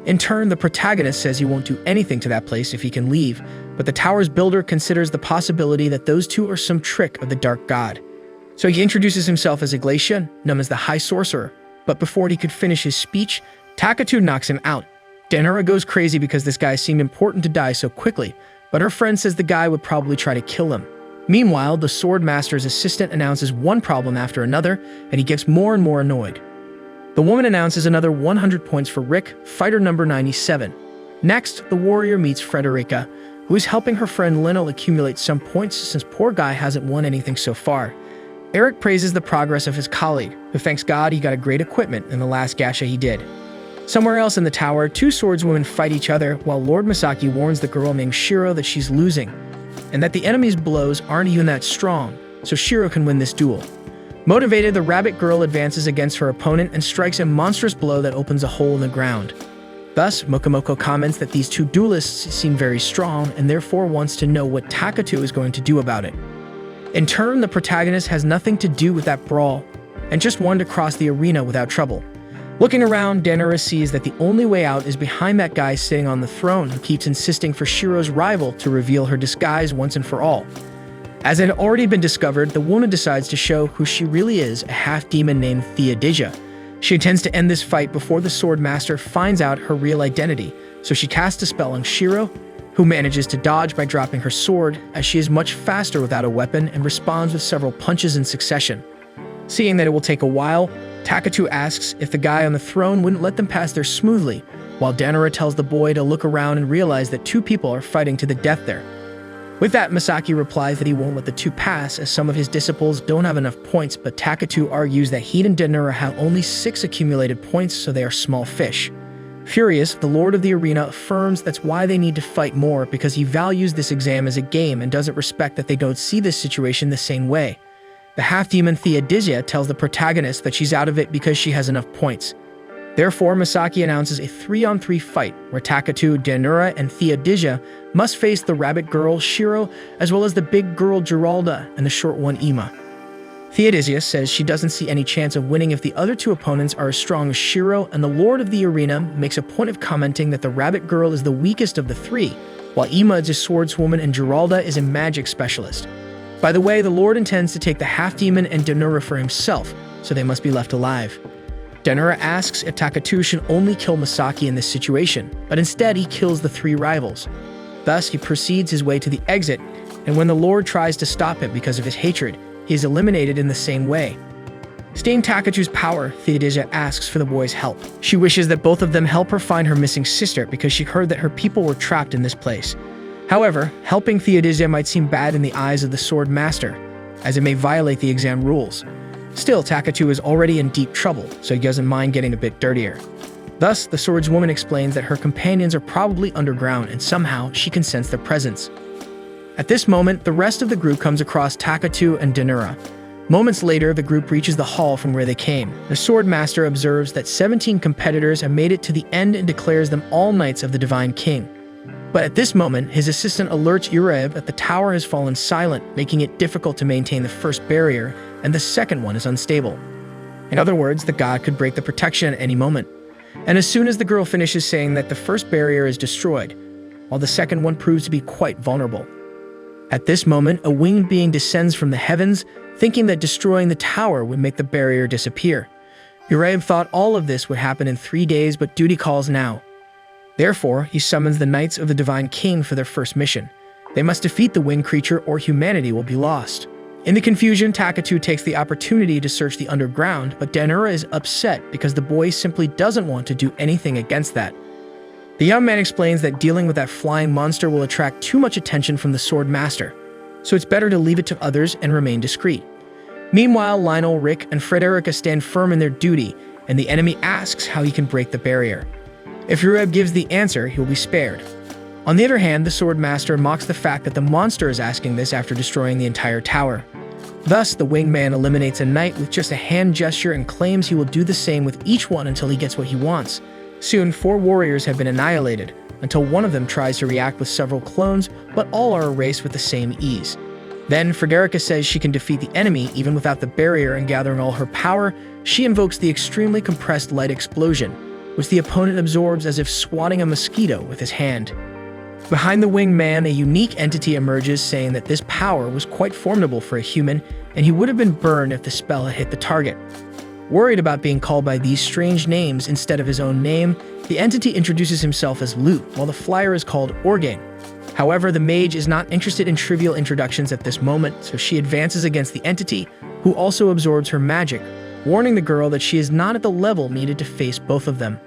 In turn, the protagonist says he won't do anything to that place if he can leave, but the tower's builder considers the possibility that those two are some trick of the dark god. So he introduces himself as Iglesia, known as the High Sorcerer, but before he could finish his speech, Takatu knocks him out. Danura goes crazy because this guy seemed important to die so quickly, but her friend says the guy would probably try to kill him. Meanwhile, the Sword Master's assistant announces one problem after another, and he gets more and more annoyed. The woman announces another 100 points for Rick, fighter number 97. Next, the warrior meets Frederica, who is helping her friend Lionel accumulate some points since poor guy hasn't won anything so far. Eric praises the progress of his colleague, who thanks God he got a great equipment in the last gacha he did. Somewhere else in the tower, two swordswomen fight each other while Lord Misaki warns the girl named Shiro that she's losing, and that the enemy's blows aren't even that strong, so Shiro can win this duel. Motivated, the rabbit girl advances against her opponent and strikes a monstrous blow that opens a hole in the ground. Thus, Mokomoko comments that these two duelists seem very strong and therefore wants to know what Takatu is going to do about it. In turn, the protagonist has nothing to do with that brawl and just wanted to cross the arena without trouble. Looking around, Danura sees that the only way out is behind that guy sitting on the throne who keeps insisting for Shiro's rival to reveal her disguise once and for all. As it had already been discovered, the woman decides to show who she really is, a half-demon named Theodisia. She intends to end this fight before the Sword Master finds out her real identity, so she casts a spell on Shiro, who manages to dodge by dropping her sword, as she is much faster without a weapon and responds with several punches in succession. Seeing that it will take a while, Takatu asks if the guy on the throne wouldn't let them pass there smoothly, while Danura tells the boy to look around and realize that two people are fighting to the death there. With that, Misaki replies that he won't let the two pass as some of his disciples don't have enough points, but Takatu argues that he and Danura have only 6 accumulated points, so they are small fish. Furious, the Lord of the Arena affirms that's why they need to fight more because he values this exam as a game and doesn't respect that they don't see this situation the same way. The half-demon Theodisia tells the protagonist that she's out of it because she has enough points. Therefore, Misaki announces a 3-on-3 fight where Takatu, Danura, and Theodisia must face the rabbit girl Shiro as well as the big girl Geralda and the short one Ima. Theodisia says she doesn't see any chance of winning if the other two opponents are as strong as Shiro, and the Lord of the Arena makes a point of commenting that the rabbit girl is the weakest of the three, while Ima is a swordswoman and Geralda is a magic specialist. By the way, the Lord intends to take the half-demon and Danura for himself, so they must be left alive. Danura asks if Takatu should only kill Misaki in this situation, but instead he kills the 3 rivals. Thus, he proceeds his way to the exit, and when the Lord tries to stop him because of his hatred, he is eliminated in the same way. Staying Takatu's power, Theodisia asks for the boy's help. She wishes that both of them help her find her missing sister because she heard that her people were trapped in this place. However, helping Theodisia might seem bad in the eyes of the Sword Master, as it may violate the exam rules. Still, Takatu is already in deep trouble, so he doesn't mind getting a bit dirtier. Thus, the swordswoman explains that her companions are probably underground and somehow she can sense their presence. At this moment, the rest of the group comes across Takatu and Danura. Moments later, the group reaches the hall from where they came. The Sword Master observes that 17 competitors have made it to the end and declares them all Knights of the Divine King. But at this moment, his assistant alerts Uraev that the tower has fallen silent, making it difficult to maintain the first barrier, and the second one is unstable. In other words, the god could break the protection at any moment. And as soon as the girl finishes saying that, the first barrier is destroyed, while the second one proves to be quite vulnerable. At this moment, a winged being descends from the heavens, thinking that destroying the tower would make the barrier disappear. Uraib thought all of this would happen in 3 days, but duty calls now. Therefore, he summons the Knights of the Divine King for their first mission. They must defeat the winged creature or humanity will be lost. In the confusion, Takatu takes the opportunity to search the underground, but Danura is upset because the boy simply doesn't want to do anything against that. The young man explains that dealing with that flying monster will attract too much attention from the Sword Master, so it's better to leave it to others and remain discreet. Meanwhile, Lionel, Rick, and Frederica stand firm in their duty, and the enemy asks how he can break the barrier. If Uraib gives the answer, he will be spared. On the other hand, the Sword Master mocks the fact that the monster is asking this after destroying the entire tower. Thus, the winged man eliminates a knight with just a hand gesture and claims he will do the same with each one until he gets what he wants. Soon, 4 warriors have been annihilated, until one of them tries to react with several clones, but all are erased with the same ease. Then, Frederica says she can defeat the enemy even without the barrier, and gathering all her power, she invokes the extremely compressed light explosion, which the opponent absorbs as if swatting a mosquito with his hand. Behind the winged man, a unique entity emerges saying that this power was quite formidable for a human, and he would have been burned if the spell had hit the target. Worried about being called by these strange names instead of his own name, the entity introduces himself as Lute, while the flyer is called Orgain. However, the mage is not interested in trivial introductions at this moment, so she advances against the entity, who also absorbs her magic, warning the girl that she is not at the level needed to face both of them.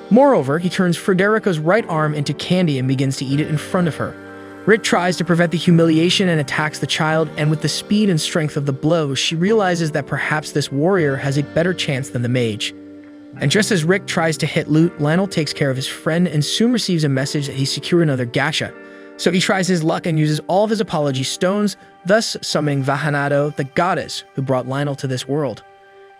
Moreover, he turns Frederica's right arm into candy and begins to eat it in front of her. Rick tries to prevent the humiliation and attacks the child, and with the speed and strength of the blow, she realizes that perhaps this warrior has a better chance than the mage. And just as Rick tries to hit Lute, Lionel takes care of his friend and soon receives a message that he secured another gacha. So he tries his luck and uses all of his apology stones, thus summoning Vahanado, the goddess who brought Lionel to this world.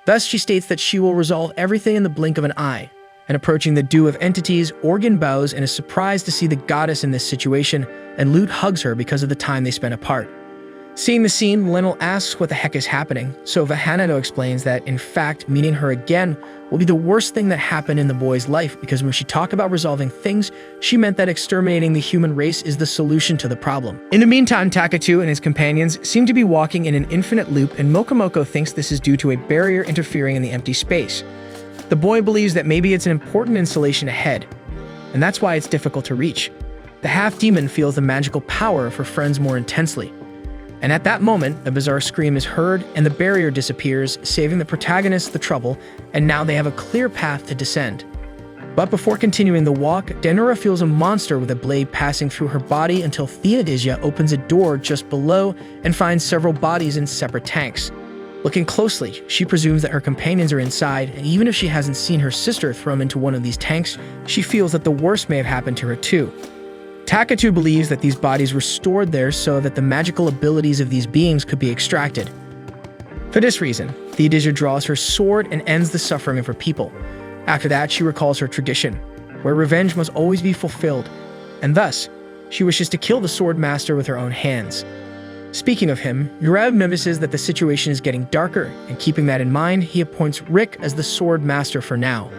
Thus she states that she will resolve everything in the blink of an eye. And approaching the dew of entities, Organ bows and is surprised to see the goddess in this situation, and Lute hugs her because of the time they spent apart. Seeing the scene, Lionel asks what the heck is happening, so Vahanado explains that, in fact, meeting her again will be the worst thing that happened in the boy's life, because when she talked about resolving things, she meant that exterminating the human race is the solution to the problem. In the meantime, Takatu and his companions seem to be walking in an infinite loop, and Mokomoko thinks this is due to a barrier interfering in the empty space. The boy believes that maybe it's an important installation ahead, and that's why it's difficult to reach. The half-demon feels the magical power of her friends more intensely. And at that moment, a bizarre scream is heard, and the barrier disappears, saving the protagonists the trouble, and now they have a clear path to descend. But before continuing the walk, Danura feels a monster with a blade passing through her body until Theodisia opens a door just below and finds several bodies in separate tanks. Looking closely, she presumes that her companions are inside, and even if she hasn't seen her sister thrown into one of these tanks, she feels that the worst may have happened to her too. Takatu believes that these bodies were stored there so that the magical abilities of these beings could be extracted. For this reason, Theodisia draws her sword and ends the suffering of her people. After that, she recalls her tradition, where revenge must always be fulfilled, and thus, she wishes to kill the Sword Master with her own hands. Speaking of him, Uraib notices that the situation is getting darker, and keeping that in mind, he appoints Rick as the Sword Master for now.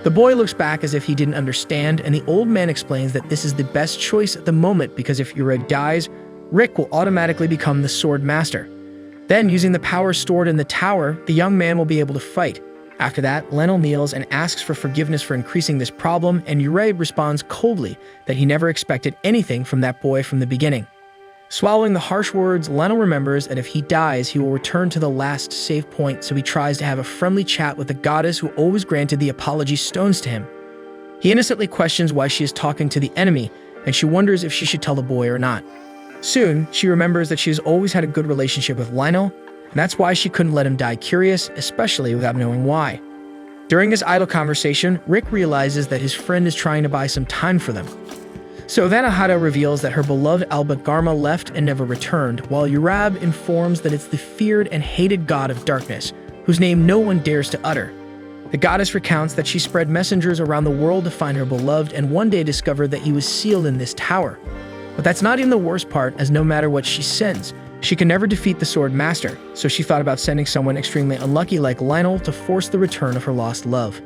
The boy looks back as if he didn't understand, and the old man explains that this is the best choice at the moment because if Uraib dies, Rick will automatically become the Sword Master. Then, using the power stored in the tower, the young man will be able to fight. After that, Lionel kneels and asks for forgiveness for increasing this problem, and Uraib responds coldly that he never expected anything from that boy from the beginning. Swallowing the harsh words, Lionel remembers that if he dies, he will return to the last save point, so he tries to have a friendly chat with the goddess who always granted the apology stones to him. He innocently questions why she is talking to the enemy, and she wonders if she should tell the boy or not. Soon, she remembers that she has always had a good relationship with Lionel, and that's why she couldn't let him die curious, especially without knowing why. During this idle conversation, Rick realizes that his friend is trying to buy some time for them. So Vanahata reveals that her beloved Albert Garma left and never returned, while Uraib informs that it's the feared and hated god of darkness, whose name no one dares to utter. The goddess recounts that she spread messengers around the world to find her beloved and one day discovered that he was sealed in this tower. But that's not even the worst part, as no matter what she sends, She could never defeat the Sword Master, so she thought about sending someone extremely unlucky like Lionel to force the return of her lost love.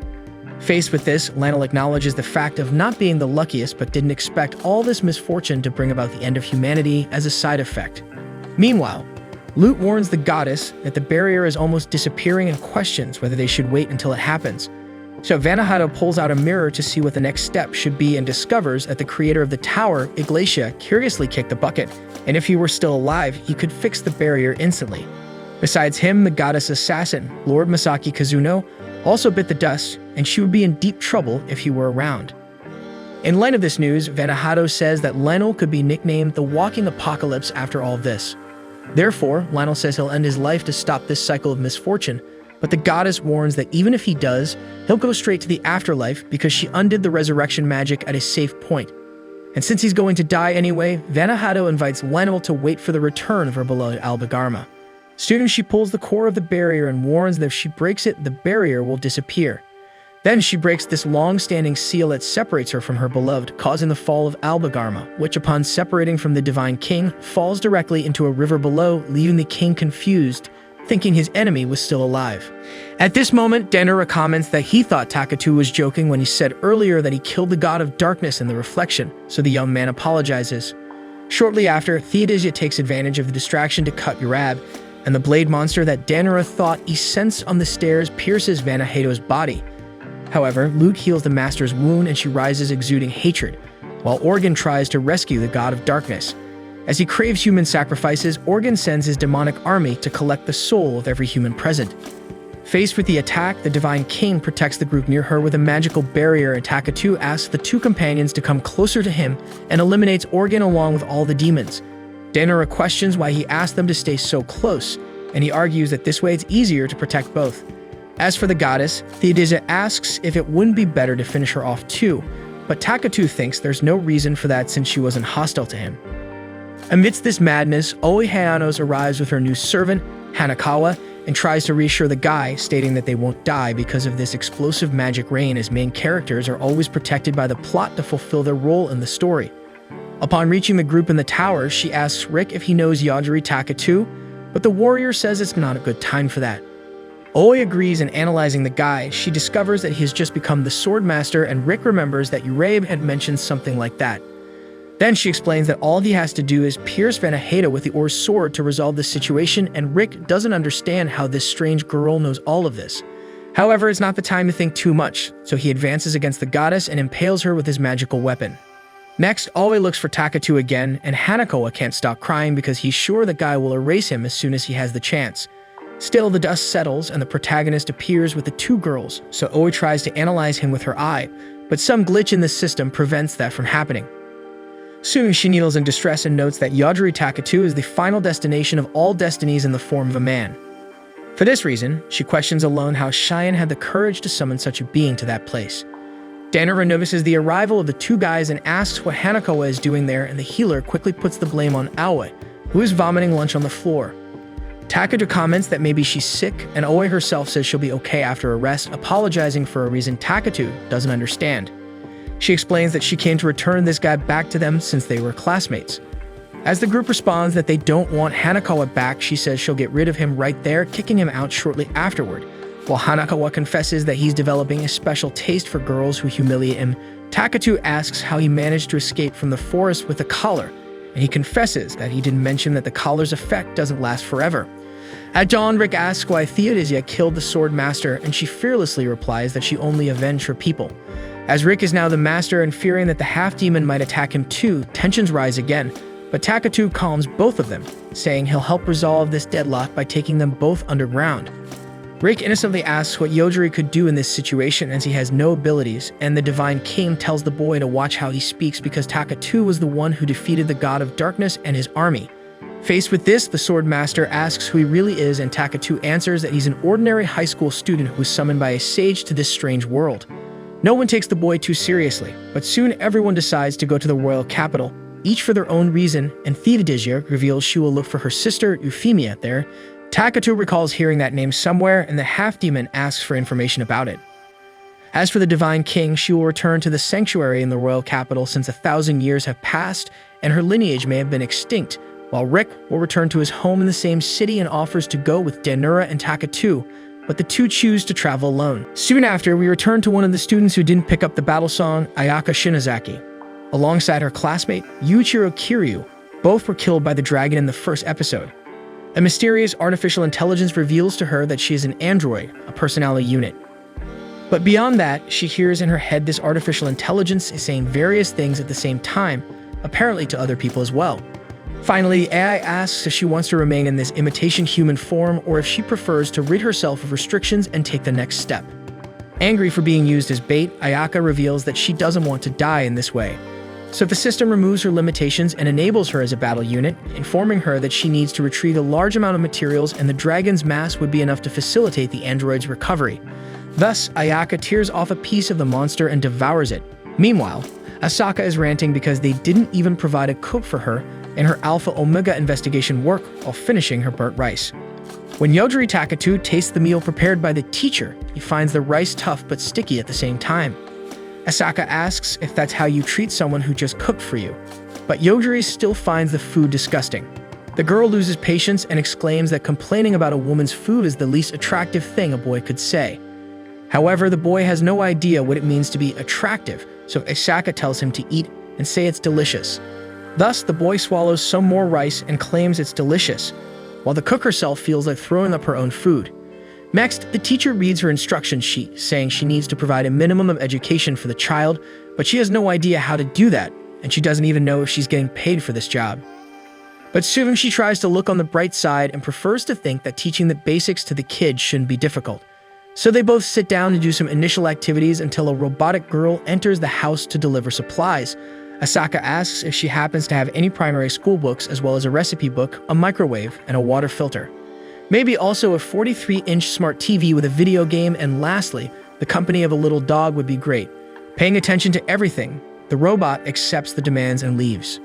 Faced with this, Lionel acknowledges the fact of not being the luckiest but didn't expect all this misfortune to bring about the end of humanity as a side effect. Meanwhile, Lute warns the goddess that the barrier is almost disappearing and questions whether they should wait until it happens. So Vanahado pulls out a mirror to see what the next step should be and discovers that the creator of the tower, Iglesia, curiously kicked the bucket, and if he were still alive, he could fix the barrier instantly. Besides him, the goddess assassin, Lord Masaki Kazuno, also bit the dust, and she would be in deep trouble if he were around. In light of this news, Vanahado says that Lionel could be nicknamed the Walking Apocalypse after all this. Therefore, Lionel says he'll end his life to stop this cycle of misfortune, but the goddess warns that even if he does, he'll go straight to the afterlife because she undid the resurrection magic at a safe point. And since he's going to die anyway, Vanahado invites Lionel to wait for the return of her beloved Albagarma. Soon she pulls the core of the barrier and warns that if she breaks it, the barrier will disappear. Then she breaks this long-standing seal that separates her from her beloved, causing the fall of Albagarma, which upon separating from the Divine King, falls directly into a river below, leaving the king confused, thinking his enemy was still alive. At this moment, Denora comments that he thought Takatu was joking when he said earlier that he killed the god of darkness in the reflection, so the young man apologizes. Shortly after, Theodisia takes advantage of the distraction to cut Urab, and the blade monster that Denora thought he sensed on the stairs pierces Vanahado's body. However, Lute heals the master's wound and she rises exuding hatred, while Organ tries to rescue the god of darkness. As he craves human sacrifices, Organ sends his demonic army to collect the soul of every human present. Faced with the attack, the Divine King protects the group near her with a magical barrier, and Takatu asks the two companions to come closer to him and eliminates Organ along with all the demons. Denora questions why he asked them to stay so close, and he argues that this way it's easier to protect both. As for the goddess, Theodisia asks if it wouldn't be better to finish her off too, but Takatu thinks there's no reason for that since she wasn't hostile to him. Amidst this madness, Oi Hayanos arrives with her new servant, Hanakawa, and tries to reassure the guy, stating that they won't die because of this explosive magic rain, as main characters are always protected by the plot to fulfill their role in the story. Upon reaching the group in the tower, she asks Rick if he knows Yogiri Takatu, but the warrior says it's not a good time for that. Oi agrees, and analyzing the guy, she discovers that he has just become the sword master, and Rick remembers that Urabe had mentioned something like that. Then she explains that all he has to do is pierce Vanahado with the Or's sword to resolve the situation, and Rick doesn't understand how this strange girl knows all of this. However, it's not the time to think too much, so he advances against the goddess and impales her with his magical weapon. Next, Oi looks for Takatu again, and Hanakawa can't stop crying because he's sure the guy will erase him as soon as he has the chance. Still, the dust settles and the protagonist appears with the two girls, so Oi tries to analyze him with her eye, but some glitch in the system prevents that from happening. Soon, she needles in distress and notes that Yogiri Takatu is the final destination of all destinies in the form of a man. For this reason, she questions alone how Cheyenne had the courage to summon such a being to that place. Denora notices the arrival of the two guys and asks what Hanakawa is doing there, and the healer quickly puts the blame on Aoi, who is vomiting lunch on the floor. Takatu comments that maybe she's sick, and Oi herself says she'll be okay after a rest, apologizing for a reason Takatu doesn't understand. She explains that she came to return this guy back to them since they were classmates. As the group responds that they don't want Hanakawa back, she says she'll get rid of him right there, kicking him out shortly afterward. While Hanakawa confesses that he's developing a special taste for girls who humiliate him, Takatu asks how he managed to escape from the forest with a collar, and he confesses that he didn't mention that the collar's effect doesn't last forever. At dawn, Rick asks why Theodisia killed the sword master, and she fearlessly replies that she only avenged her people. As Rick is now the master and fearing that the half-demon might attack him too, tensions rise again, but Takatu calms both of them, saying he'll help resolve this deadlock by taking them both underground. Rick innocently asks what Yogiri could do in this situation as he has no abilities, and the Divine King tells the boy to watch how he speaks because Takatu was the one who defeated the god of darkness and his army. Faced with this, the sword master asks who he really is, and Takatu answers that he's an ordinary high school student who was summoned by a sage to this strange world. No one takes the boy too seriously, but soon everyone decides to go to the royal capital, each for their own reason, and Theodisia reveals she will look for her sister Euphemia there. Takatu recalls hearing that name somewhere, and the half-demon asks for information about it. As for the Divine King, she will return to the sanctuary in the royal capital since 1,000 years have passed, and her lineage may have been extinct, while Rick will return to his home in the same city and offers to go with Denura and Takatu, but the two choose to travel alone. Soon after, we return to one of the students who didn't pick up the battle song, Ayaka Shinozaki. Alongside her classmate, Yuichiro Kiryu, both were killed by the dragon in the first episode. A mysterious artificial intelligence reveals to her that she is an android, a personality unit. But beyond that, she hears in her head this artificial intelligence is saying various things at the same time, apparently to other people as well. Finally, the AI asks if she wants to remain in this imitation human form or if she prefers to rid herself of restrictions and take the next step. Angry for being used as bait, Ayaka reveals that she doesn't want to die in this way. So the system removes her limitations and enables her as a battle unit, informing her that she needs to retrieve a large amount of materials and the dragon's mass would be enough to facilitate the android's recovery. Thus, Ayaka tears off a piece of the monster and devours it. Meanwhile, Asaka is ranting because they didn't even provide a cook for her in her Alpha Omega investigation work while finishing her burnt rice. When Yogiri Takatu tastes the meal prepared by the teacher, he finds the rice tough but sticky at the same time. Asaka asks if that's how you treat someone who just cooked for you, but Yogiri still finds the food disgusting. The girl loses patience and exclaims that complaining about a woman's food is the least attractive thing a boy could say. However, the boy has no idea what it means to be attractive, so Asaka tells him to eat and say it's delicious. Thus, the boy swallows some more rice and claims it's delicious, while the cook herself feels like throwing up her own food. Next, the teacher reads her instruction sheet, saying she needs to provide a minimum of education for the child, but she has no idea how to do that, and she doesn't even know if she's getting paid for this job. But soon she tries to look on the bright side and prefers to think that teaching the basics to the kids shouldn't be difficult. So they both sit down to do some initial activities until a robotic girl enters the house to deliver supplies. Asaka asks if she happens to have any primary school books as well as a recipe book, a microwave, and a water filter. Maybe also a 43-inch smart TV with a video game, and lastly, the company of a little dog would be great. Paying attention to everything, the robot accepts the demands and leaves.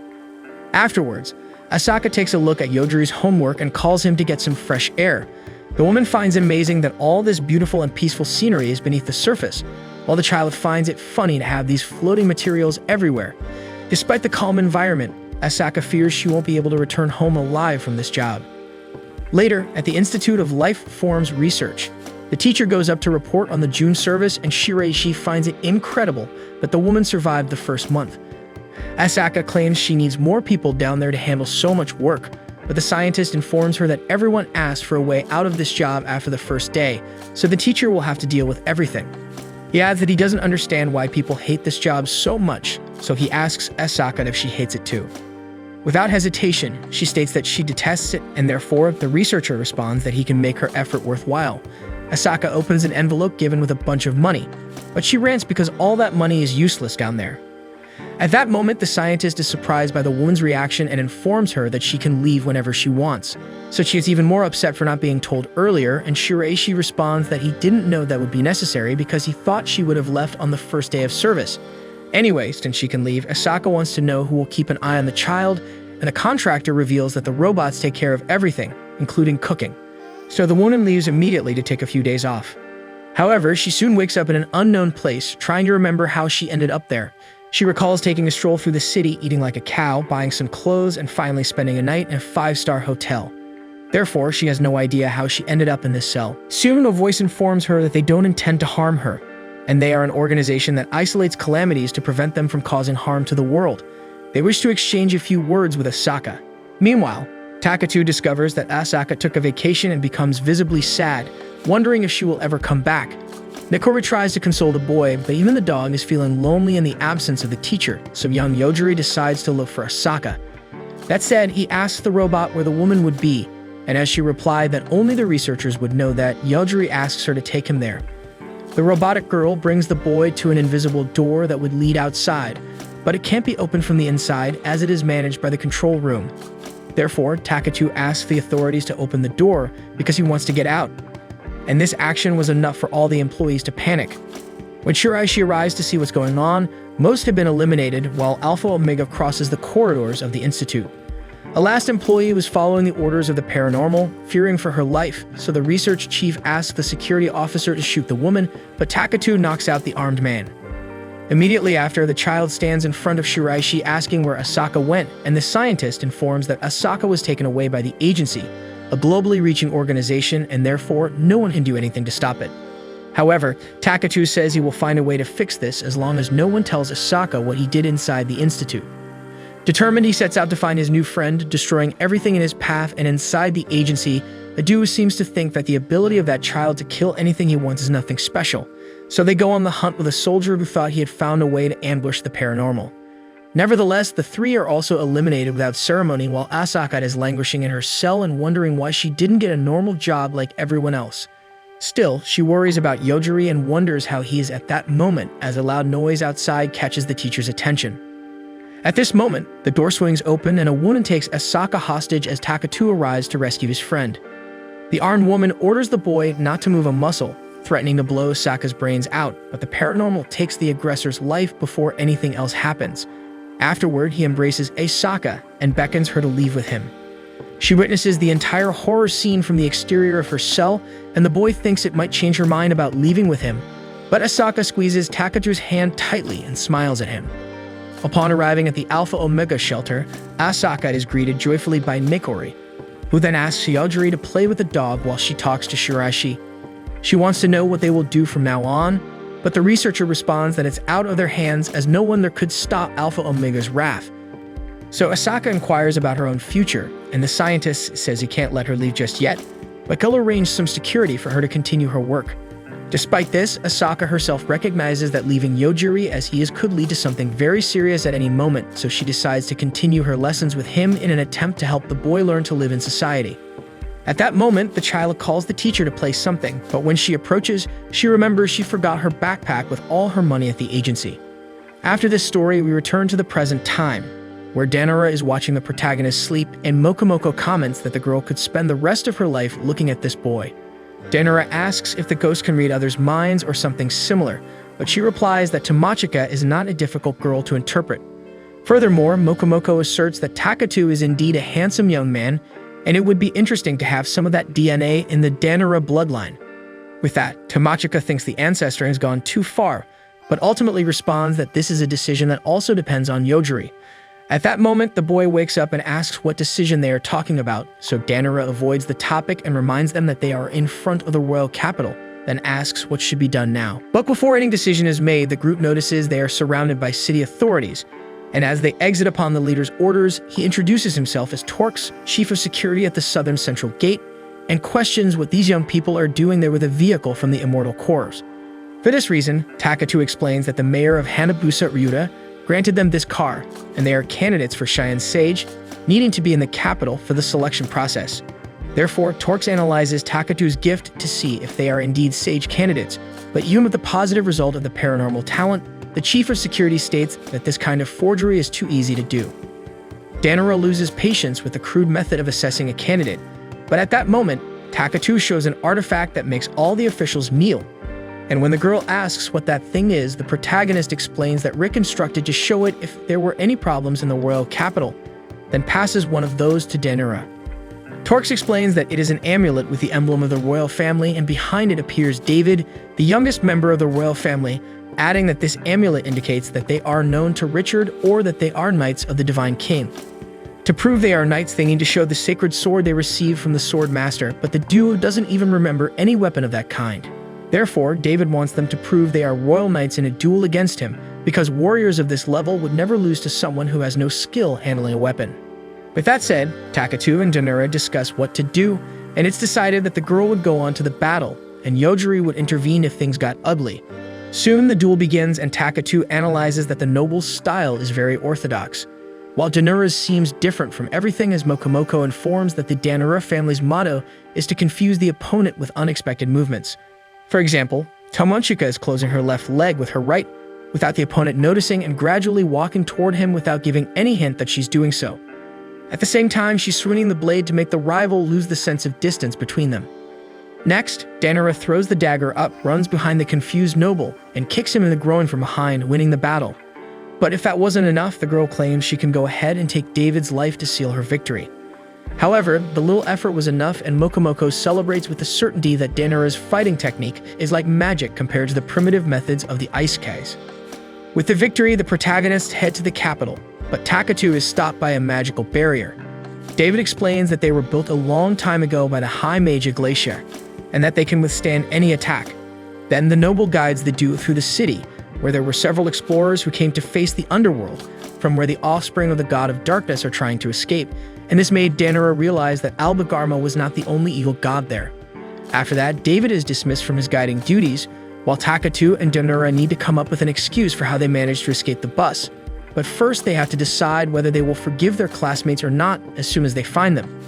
Afterwards, Asaka takes a look at Yojiri's homework and calls him to get some fresh air. The woman finds it amazing that all this beautiful and peaceful scenery is beneath the surface, while the child finds it funny to have these floating materials everywhere. Despite the calm environment, Asaka fears she won't be able to return home alive from this job. Later, at the Institute of Life Forms Research, the teacher goes up to report on the June service and Shiraishi finds it incredible that the woman survived the first month. Asaka claims she needs more people down there to handle so much work, but the scientist informs her that everyone asked for a way out of this job after the first day, so the teacher will have to deal with everything. He adds that he doesn't understand why people hate this job so much, so he asks Asaka if she hates it too. Without hesitation, she states that she detests it, and therefore, the researcher responds that he can make her effort worthwhile. Asaka opens an envelope given with a bunch of money, but she rants because all that money is useless down there. At that moment, the scientist is surprised by the woman's reaction and informs her that she can leave whenever she wants. So she is even more upset for not being told earlier, and Shiraishi responds that he didn't know that would be necessary because he thought she would have left on the first day of service. Anyway, since she can leave, Asaka wants to know who will keep an eye on the child, and the contractor reveals that the robots take care of everything, including cooking. So the woman leaves immediately to take a few days off. However, she soon wakes up in an unknown place, trying to remember how she ended up there. She recalls taking a stroll through the city, eating like a cow, buying some clothes, and finally spending a night in a 5-star hotel. Therefore, she has no idea how she ended up in this cell. Soon, a voice informs her that they don't intend to harm her, and they are an organization that isolates calamities to prevent them from causing harm to the world. They wish to exchange a few words with Asaka. Meanwhile, Takatu discovers that Asaka took a vacation and becomes visibly sad, wondering if she will ever come back. Nikori tries to console the boy, but even the dog is feeling lonely in the absence of the teacher, so young Yojiri decides to look for Asaka. That said, he asks the robot where the woman would be, and as she replied that only the researchers would know that, Yojiri asks her to take him there. The robotic girl brings the boy to an invisible door that would lead outside, but it can't be opened from the inside as it is managed by the control room. Therefore, Takatu asks the authorities to open the door because he wants to get out. And this action was enough for all the employees to panic. When Shiraishi arrives to see what's going on, most have been eliminated while Alpha Omega crosses the corridors of the Institute. A last employee was following the orders of the paranormal, fearing for her life, so the research chief asks the security officer to shoot the woman, but Takatu knocks out the armed man. Immediately after, the child stands in front of Shiraishi asking where Asaka went, and the scientist informs that Asaka was taken away by the agency, a globally reaching organization, and therefore no one can do anything to stop it. However, Takatu says he will find a way to fix this as long as no one tells Asaka what he did inside the institute. Determined, he sets out to find his new friend, destroying everything in his path, and inside the agency, Adu seems to think that the ability of that child to kill anything he wants is nothing special. So they go on the hunt with a soldier who thought he had found a way to ambush the paranormal. Nevertheless, the three are also eliminated without ceremony while Asaka is languishing in her cell and wondering why she didn't get a normal job like everyone else. Still, she worries about Yogiri and wonders how he is at that moment as a loud noise outside catches the teacher's attention. At this moment, the door swings open and a woman takes Asaka hostage as Takatu arrives to rescue his friend. The armed woman orders the boy not to move a muscle, threatening to blow Asaka's brains out, but the paranormal takes the aggressor's life before anything else happens. Afterward, he embraces Asaka and beckons her to leave with him. She witnesses the entire horror scene from the exterior of her cell, and the boy thinks it might change her mind about leaving with him, but Asaka squeezes Takatu's hand tightly and smiles at him. Upon arriving at the Alpha Omega shelter, Asaka is greeted joyfully by Mikori, who then asks Yogiri to play with the dog while she talks to Shiraishi. She wants to know what they will do from now on, but the researcher responds that it's out of their hands as no one there could stop Alpha Omega's wrath. So Asaka inquires about her own future, and the scientist says he can't let her leave just yet, but he'll arrange some security for her to continue her work. Despite this, Asaka herself recognizes that leaving Yogiri as he is could lead to something very serious at any moment, so she decides to continue her lessons with him in an attempt to help the boy learn to live in society. At that moment, the child calls the teacher to play something, but when she approaches, she remembers she forgot her backpack with all her money at the agency. After this story, we return to the present time, where Danora is watching the protagonist sleep, and Mokomoko comments that the girl could spend the rest of her life looking at this boy. Danora asks if the ghost can read others' minds or something similar, but she replies that Tamachika is not a difficult girl to interpret. Furthermore, Mokomoko asserts that Takatu is indeed a handsome young man, and it would be interesting to have some of that DNA in the Danora bloodline. With that, Tamachika thinks the ancestor has gone too far, but ultimately responds that this is a decision that also depends on Yogiri. At that moment, the boy wakes up and asks what decision they are talking about, so Danora avoids the topic and reminds them that they are in front of the royal capital, then asks what should be done now. But before any decision is made, the group notices they are surrounded by city authorities, and as they exit upon the leader's orders, he introduces himself as Torx, chief of security at the southern central gate, and questions what these young people are doing there with a vehicle from the Immortal Corps. For this reason, Takatu explains that the mayor of Hanabusa Ryuta granted them this car, and they are candidates for Cheyenne Sage, needing to be in the capital for the selection process. Therefore, Torx analyzes Takatu's gift to see if they are indeed Sage candidates, but even with the positive result of the paranormal talent, the chief of security states that this kind of forgery is too easy to do. Danora loses patience with the crude method of assessing a candidate, but at that moment, Takatu shows an artifact that makes all the officials kneel. And when the girl asks what that thing is, the protagonist explains that Rick instructed to show it if there were any problems in the royal capital, then passes one of those to Danora. Torx explains that it is an amulet with the emblem of the royal family, and behind it appears David, the youngest member of the royal family, adding that this amulet indicates that they are known to Richard or that they are knights of the Divine King. To prove they are knights, they need to show the sacred sword they received from the sword master, but the duo doesn't even remember any weapon of that kind. Therefore, David wants them to prove they are royal knights in a duel against him, because warriors of this level would never lose to someone who has no skill handling a weapon. With that said, Takatu and Danora discuss what to do, and it's decided that the girl would go on to the battle, and Yogiri would intervene if things got ugly. Soon, the duel begins, and Takatu analyzes that the noble's style is very orthodox, while Danora's seems different from everything, as Mokomoko informs that the Danora family's motto is to confuse the opponent with unexpected movements. For example, Tomochika is closing her left leg with her right, without the opponent noticing, and gradually walking toward him without giving any hint that she's doing so. At the same time, she's swinging the blade to make the rival lose the sense of distance between them. Next, Danora throws the dagger up, runs behind the confused noble, and kicks him in the groin from behind, winning the battle. But if that wasn't enough, the girl claims she can go ahead and take David's life to seal her victory. However, the little effort was enough, and Mokomoko celebrates with the certainty that Danora's fighting technique is like magic compared to the primitive methods of the Ice Kais. With the victory, the protagonists head to the capital, but Takatu is stopped by a magical barrier. David explains that they were built a long time ago by the High Mage Glacier, and that they can withstand any attack. Then the noble guides the duo through the city, where there were several explorers who came to face the underworld, from where the offspring of the god of darkness are trying to escape, and this made Danura realize that Albagarma was not the only evil god there. After that, David is dismissed from his guiding duties, while Takatu and Danura need to come up with an excuse for how they managed to escape the bus. But first, they have to decide whether they will forgive their classmates or not as soon as they find them.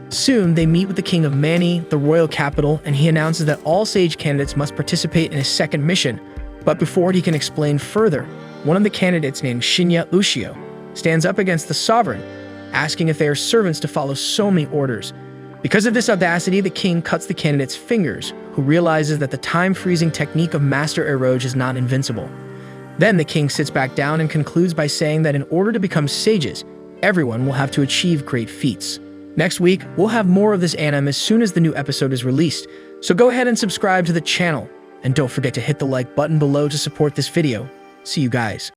Soon, they meet with the king of Mani, the royal capital, and he announces that all sage candidates must participate in a second mission. But before he can explain further, one of the candidates named Shinya Ushio stands up against the sovereign, asking if they are servants to follow so many orders. Because of this audacity, the king cuts the candidate's fingers, who realizes that the time-freezing technique of Master Eroge is not invincible. Then the king sits back down and concludes by saying that in order to become sages, everyone will have to achieve great feats. Next week, we'll have more of this anime as soon as the new episode is released, so go ahead and subscribe to the channel. And don't forget to hit the like button below to support this video. See you guys.